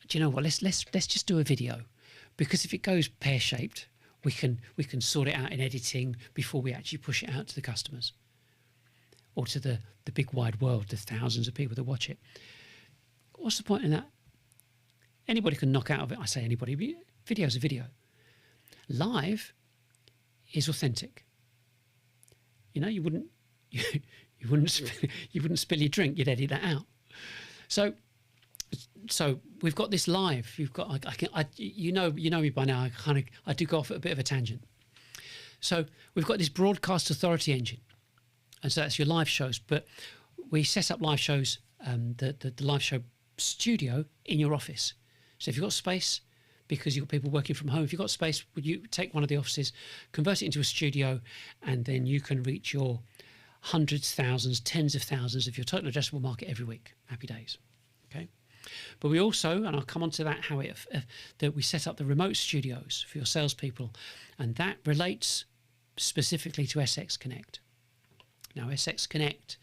do you know what? Let's just do a video, because if it goes pear shaped, we can sort it out in editing before we actually push it out to the customers or to the big wide world, the thousands of people that watch it. What's the point in that? Anybody can knock out of it. I say anybody. Video is a video. Live is authentic. You know, you wouldn't spill your drink. You'd edit that out. So we've got this live. You've got you know me by now. I do go off at a bit of a tangent. So we've got this broadcast authority engine, and so that's your live shows. But we set up live shows, the live show studio in your office. So if you've got space, because you've got people working from home, if you've got space, would you take one of the offices, convert it into a studio, and then you can reach your hundreds, thousands, tens of thousands of your total addressable market every week. Happy days. Okay. But we also, and I'll come on to that, that we set up the remote studios for your salespeople, and that relates specifically to SX Connect. Now, SX Connect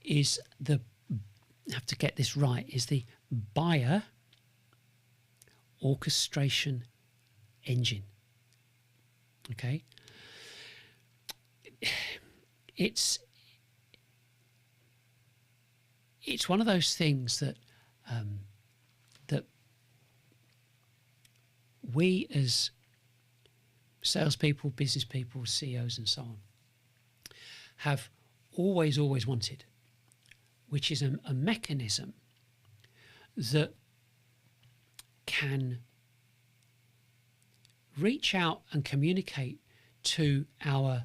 is I have to get this right, is the buyer orchestration engine. Okay. It's one of those things that that we as salespeople, business people, CEOs, and so on have always wanted, which is a mechanism that can reach out and communicate to our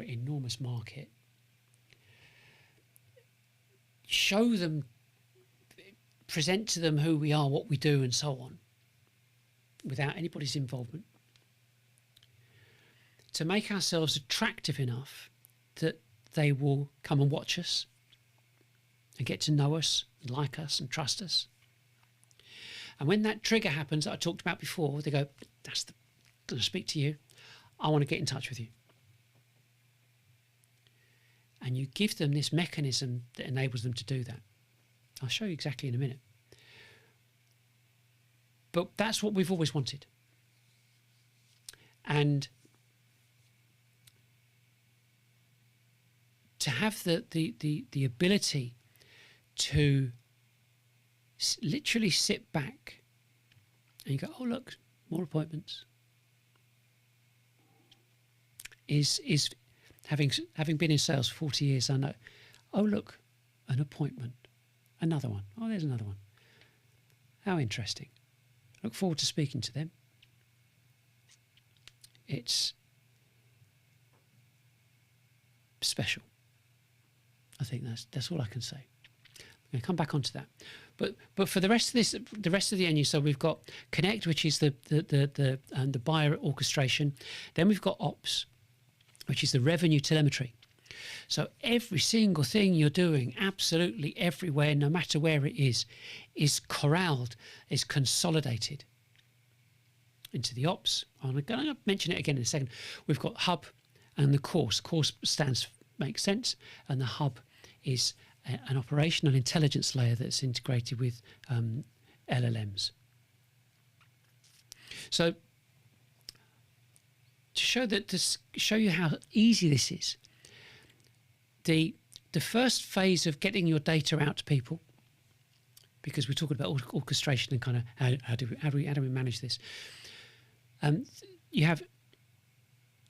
enormous market, show them, present to them who we are, what we do, and so on, without anybody's involvement, to make ourselves attractive enough that they will come and watch us and get to know us, and like us, and trust us. And when that trigger happens that I talked about before, they go, I'm going to speak to you. I want to get in touch with you. And you give them this mechanism that enables them to do that. I'll show you exactly in a minute. But that's what we've always wanted. And to have the ability to literally sit back and you go, oh, look, more appointments, is having been in sales for 40 years, I know, oh, look, an appointment, another one. Oh, there's another one. How interesting. Look forward to speaking to them. It's special. I think that's all I can say. I'm going to come back onto that. But for the rest of this, the rest of the engine, so we've got Connect, which is the buyer orchestration. Then we've got Ops, which is the revenue telemetry. So every single thing you're doing, absolutely everywhere, no matter where it is corralled, is consolidated into the Ops. I'm going to mention it again in a second. We've got Hub and the Course. Course makes sense, and the Hub is an operational intelligence layer that's integrated with LLMs. So to show you how easy this is, the first phase of getting your data out to people, because we're talking about orchestration and kind of how do we manage this. You have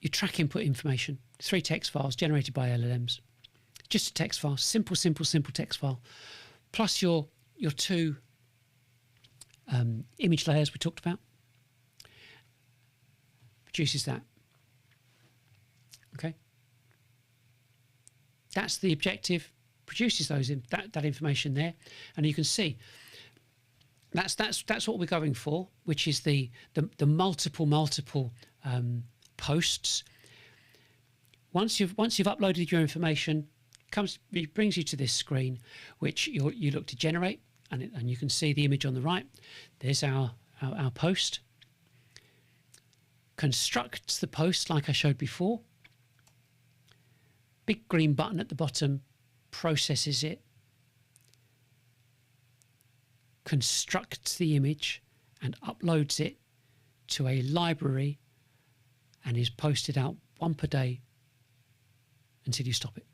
your track input information, 3 text files generated by LLMs. Just a text file, simple text file, plus your 2 image layers we talked about. Produces that. Okay. That's the objective. Produces those that information there, and you can see that's what we're going for, which is the multiple posts. Once you've uploaded your information, it brings you to this screen, which you look to generate, and you can see the image on the right. There's our post. Constructs the post like I showed before. Big green button at the bottom, processes it, constructs the image and uploads it to a library, and is posted out 1 per day until you stop it.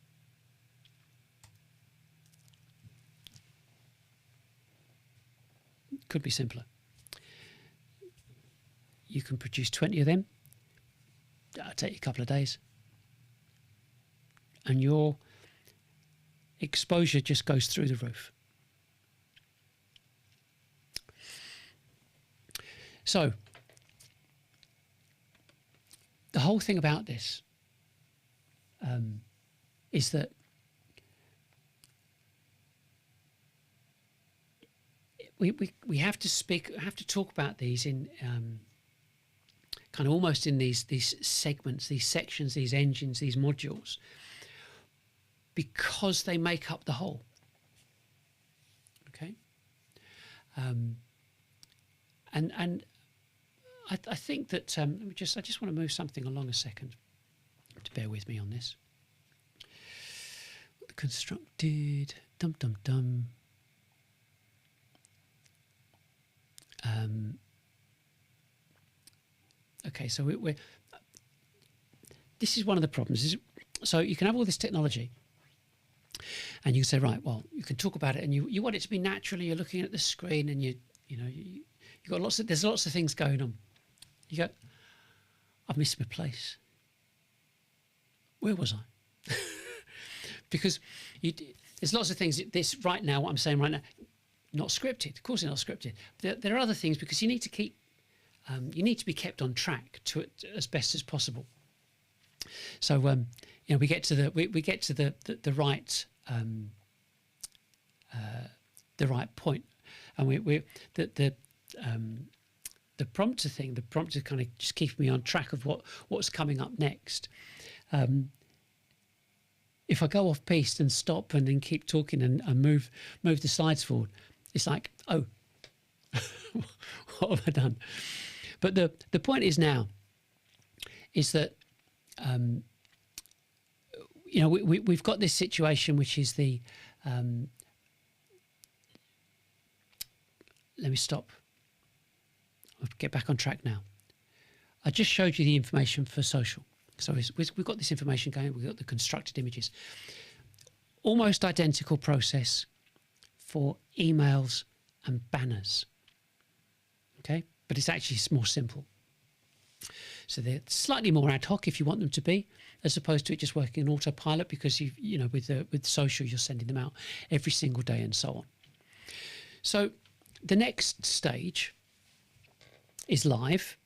Could be simpler. You can produce 20 of them. That'll take you a couple of days. And your exposure just goes through the roof. So, the whole thing about this is that we have to talk about these in kind of almost in these segments, these sections, these engines, these modules, because they make up the whole. Okay, and I think that I just want to move something along a second. To bear with me on this. Constructed okay, so this is one of the problems. So you can have all this technology, and you can say, right, well, you can talk about it, and you want it to be natural. You're looking at the screen, and you got there's lots of things going on. You go, I've missed my place. Where was I? Because there's lots of things. This right now, what I'm saying right now, not scripted. Of course, they're not scripted. There are other things, because you need to keep. You need to be kept on track to it as best as possible. So we get to the right point, and the prompter thing. The prompter kind of just keeps me on track of what's coming up next. If I go off piste and stop and then keep talking and move the slides forward, it's like, oh, what have I done? But the point is now is that we've got this situation, which is the let me stop. I'll get back on track now. I just showed you the information for social. So we've got this information going. We've got the constructed images. Almost identical process for emails and banners. Okay, but it's actually more simple. So they're slightly more ad hoc if you want them to be, as opposed to it just working on autopilot, because with social you're sending them out every single day and so on. So the next stage is live,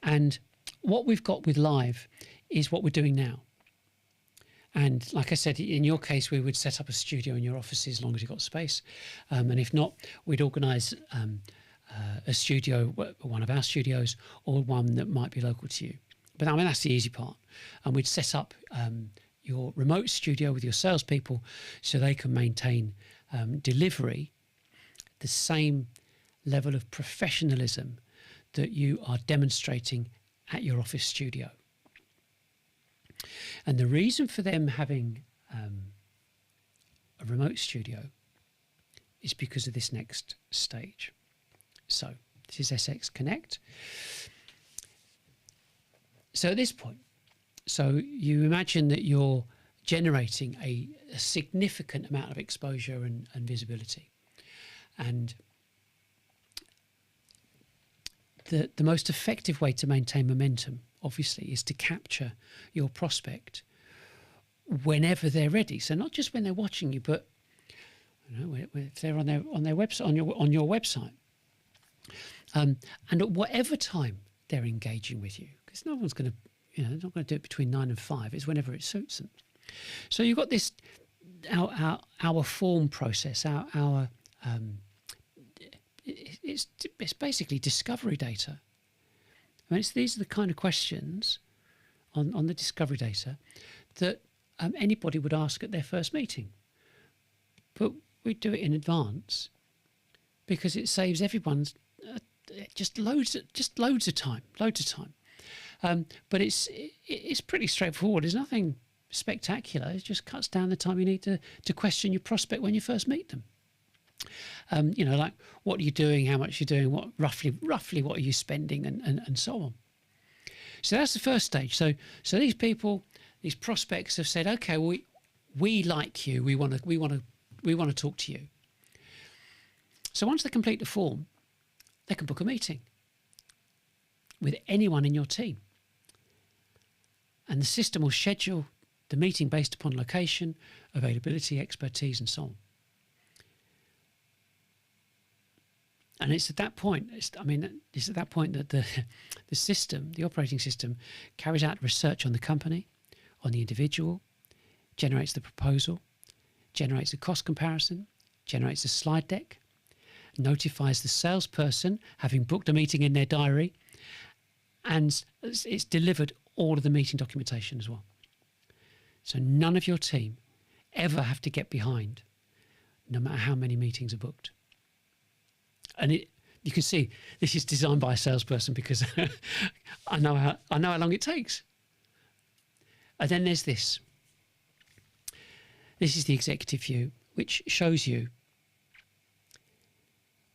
and what we've got with live is what we're doing now. And like I said, in your case, we would set up a studio in your offices as long as you've got space. And if not, we'd organise a studio, one of our studios, or one that might be local to you. But I mean, that's the easy part. And we'd set up your remote studio with your salespeople so they can maintain delivery, the same level of professionalism that you are demonstrating at your office studio. And the reason for them having a remote studio is because of this next stage. So this is SX Connect. So at this point, so you imagine that you're generating a significant amount of exposure and visibility. And the most effective way to maintain momentum obviously, is to capture your prospect whenever they're ready. So not just when they're watching you, but if they're on their website, on your website, and at whatever time they're engaging with you, because no one's going to, they're not going to do it between 9 and 5. It's whenever it suits them. So you've got this our form process, it's basically discovery data. I mean, these are the kind of questions on the discovery data that anybody would ask at their first meeting. But we do it in advance because it saves everyone's just loads of time. But it's pretty straightforward. There's nothing spectacular. It just cuts down the time you need to question your prospect when you first meet them. Like, what are you doing, how much you're doing, what roughly what are you spending, and so on. So that's the first stage. So these people, these prospects have said, okay, we like you, we want to talk to you. So once they complete the form, they can book a meeting with anyone in your team, and the system will schedule the meeting based upon location, availability, expertise, and so on. And it's at that point, that the system, the operating system, carries out research on the company, on the individual, generates the proposal, generates a cost comparison, generates a slide deck, notifies the salesperson having booked a meeting in their diary, and it's delivered all of the meeting documentation as well. So none of your team ever have to get behind, no matter how many meetings are booked. And you can see this is designed by a salesperson because I know how long it takes. And then there's this. This is the executive view, which shows you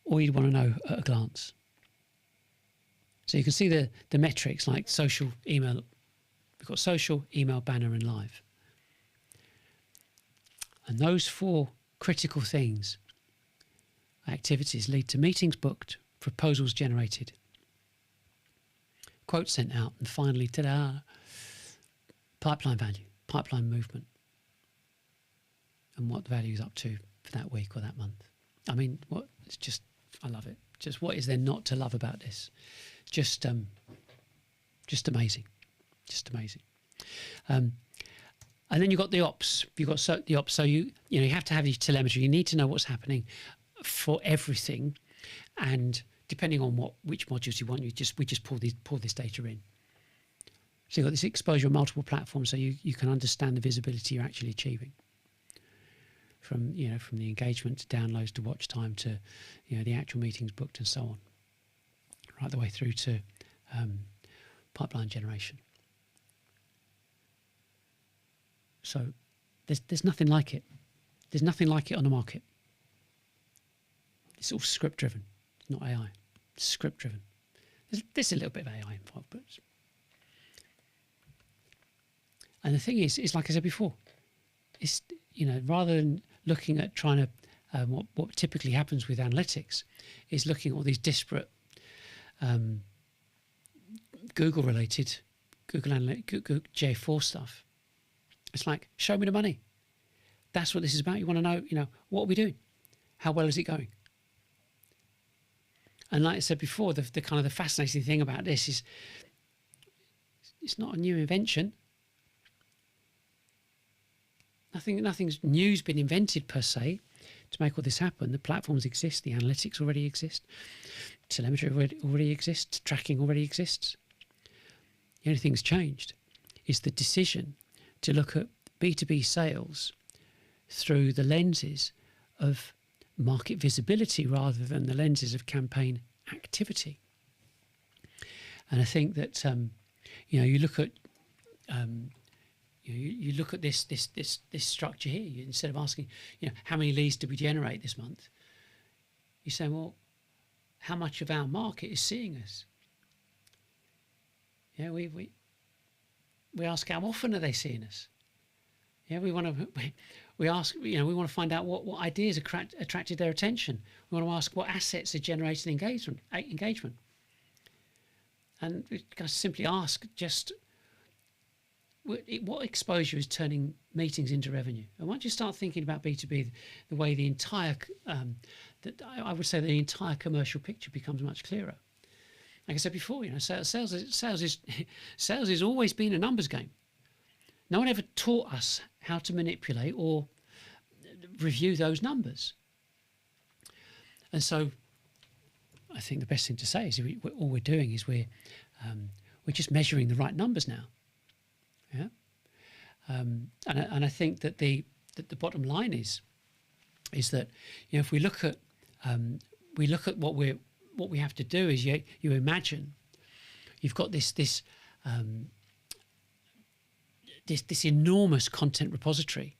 all you'd want to know at a glance. So you can see the metrics like social, email. We've got social, email, banner, and live. And those 4 critical things, activities, lead to meetings booked, proposals generated, quotes sent out, and finally, ta-da, pipeline value, pipeline movement, and what the value is up to for that week or that month. I mean, I love it. Just what is there not to love about this? Just amazing. Just amazing. And then you've got the ops. You've got the ops. So you have to have your telemetry. You need to know what's happening for everything, and depending on which modules you want, we just pull this data in. So you've got this exposure on multiple platforms, so you can understand the visibility you're actually achieving. From the engagement to downloads to watch time to the actual meetings booked and so on, right the way through to pipeline generation. So there's nothing like it. There's nothing like it on the market. It's all script driven. It's not AI. It's script driven. There's a little bit of AI involved, but and the thing is like I said before, it's rather than looking at trying to what typically happens with analytics, is looking at all these disparate Google GA4 stuff. It's like, show me the money. That's what this is about. You want to know, what are we doing? How well is it going? And like I said before, the kind of the fascinating thing about this is it's not a new invention. Nothing's new's been invented per se to make all this happen. The platforms exist, the analytics already exist, telemetry already exists, tracking already exists. The only thing that's changed is the decision to look at B2B sales through the lenses of market visibility rather than the lenses of campaign activity. And I think that you look at you look at this structure here. Instead of asking how many leads did we generate this month, you say, well, how much of our market is seeing us? We ask how often are they seeing us. We ask, we want to find out what ideas attracted their attention. We want to ask what assets are generating engagement. And we can simply ask just what exposure is turning meetings into revenue. And once you start thinking about B2B, the way the entire, I would say the entire commercial picture becomes much clearer. Like I said before, sales has always been a numbers game. No one ever taught us how to manipulate or review those numbers. And so I think the best thing to say is all we're doing is we're just measuring the right numbers now. Yeah, and I think that the bottom line is that if we look at what we have to do is you imagine you've got this enormous content repository,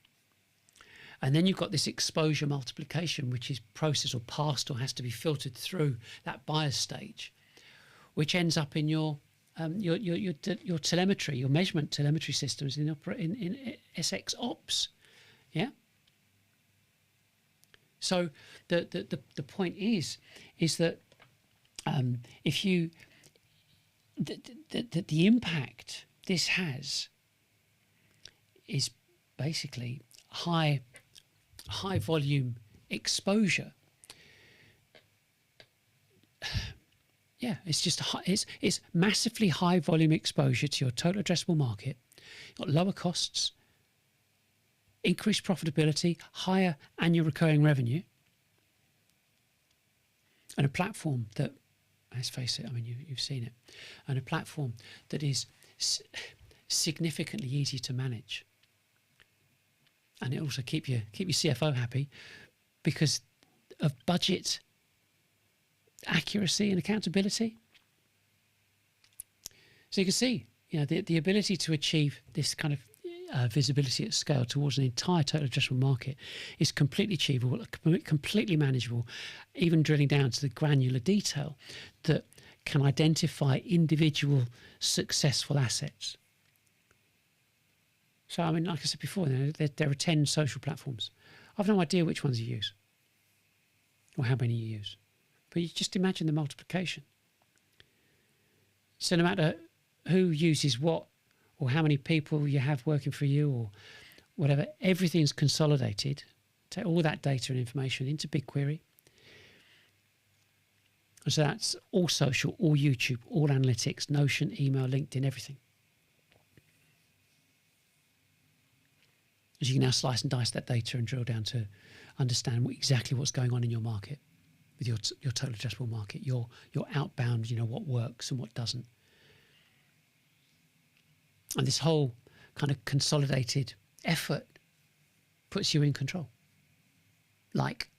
and then you've got this exposure multiplication, which is processed or passed or has to be filtered through that buyer's stage, which ends up in your telemetry, your measurement telemetry systems in SX Ops. Yeah. So the point is that if you the impact this has is basically high volume exposure. Yeah, it's just it's massively high volume exposure to your total addressable market. You've got lower costs, increased profitability, higher annual recurring revenue, and a platform that, let's face it, I mean you've seen it, and a platform that is significantly easier to manage, and it also keep your CFO happy because of budget accuracy and accountability. So you can see, the ability to achieve this kind of visibility at scale towards an entire total addressable market is completely achievable, completely manageable, even drilling down to the granular detail that can identify individual successful assets. So, I mean, like I said before, there are 10 social platforms. I've no idea which ones you use or how many you use. But you just imagine the multiplication. So no matter who uses what or how many people you have working for you or whatever, everything's consolidated. Take all that data and information into BigQuery. And so that's all social, all YouTube, all analytics, Notion, email, LinkedIn, everything. As you can now slice and dice that data and drill down to understand exactly what's going on in your market. With your total addressable market, your outbound, what works and what doesn't. And this whole kind of consolidated effort puts you in control. Like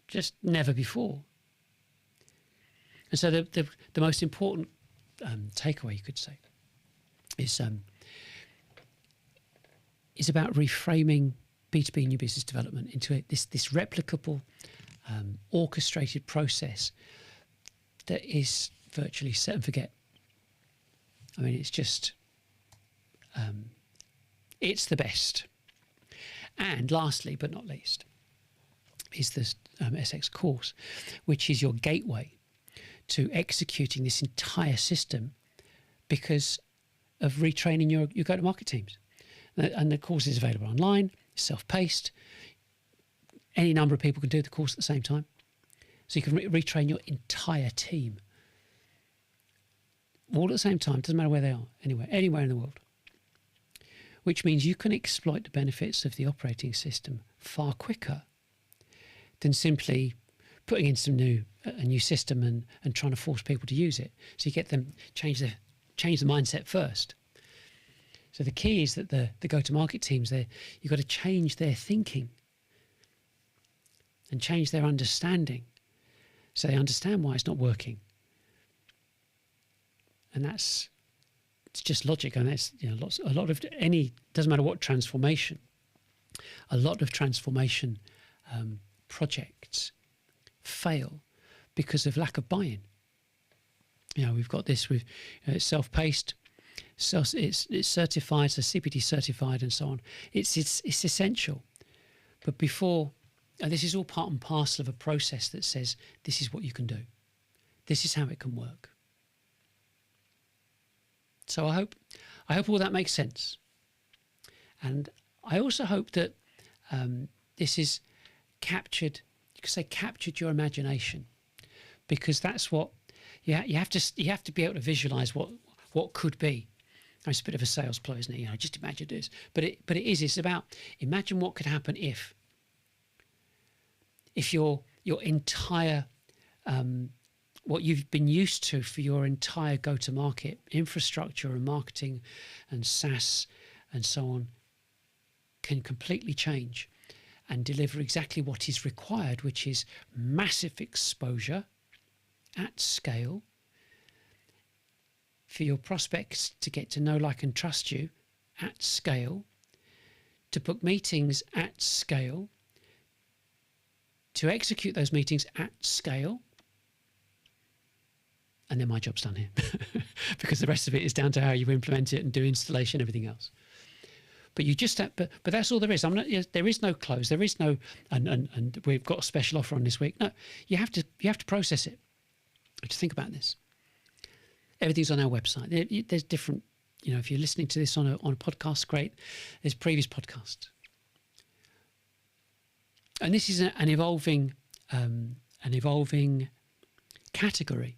just never before. And so the most important takeaway, you could say, is about reframing B2B new business development into this replicable, orchestrated process that is virtually set and forget. I mean, it's just, it's the best. And lastly, but not least, is this SX course, which is your gateway to executing this entire system because of retraining your go-to-market teams. And the course is available online, self-paced. Any number of people can do the course at the same time. So you can retrain your entire team all at the same time. Doesn't matter where they are, anywhere in the world. Which means you can exploit the benefits of the operating system far quicker than simply putting in a new system and trying to force people to use it. So you get them change the mindset first. So the key is that the go-to-market teams, you've got to change their thinking and change their understanding so they understand why it's not working. And it's just logic. And that's doesn't matter what transformation, a lot of transformation projects fail because of lack of buy-in. We've got this with self-paced. So it's certified, so CPD certified and so on. It's essential. But before, this is all part and parcel of a process that says this is what you can do. This is how it can work. So I hope all that makes sense. And I also hope that this is captured, you could say captured your imagination, because that's what you have to be able to visualize what could be. It's a bit of a sales ploy, isn't it? You know, just imagine this. But it's about imagine what could happen if your entire what you've been used to for your entire go-to-market infrastructure and marketing and SaaS and so on can completely change and deliver exactly what is required, which is massive exposure at scale for your prospects to get to know, like, and trust you at scale, to book meetings at scale, to execute those meetings at scale. And then my job's done here because the rest of it is down to how you implement it and do installation, everything else. But you just have, but that's all there is. There is no close. There is no, and we've got a special offer on this week. No, you have to process it. Just think about this. Everything's on our website. There's different, if you're listening to this on a podcast, great. There's previous podcasts. And this is an evolving category.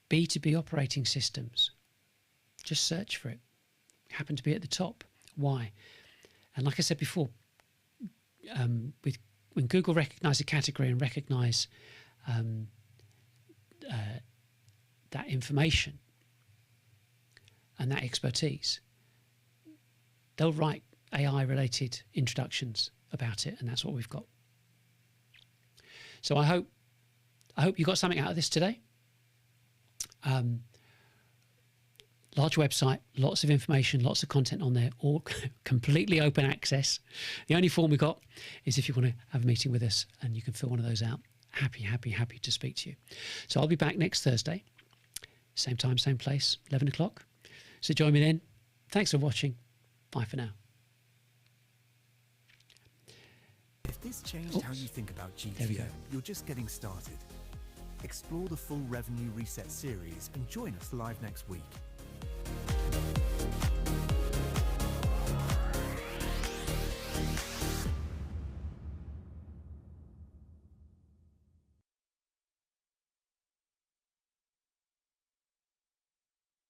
B2B operating systems. Just search for it. Happen to be at the top. Why? And like I said before, when Google recognize a category and recognize that information and that expertise, they'll write AI-related introductions about it, and that's what we've got. So I hope you got something out of this today. Large website, lots of information, lots of content on there, all completely open access. The only form we got is if you want to have a meeting with us, and you can fill one of those out. Happy to speak to you. So I'll be back next Thursday, same time, same place, 11 o'clock. So join me then. Thanks for watching. Bye for now. If this changed how you think about GTM, you're just getting started. Explore the full Revenue Reset series and join us live next week.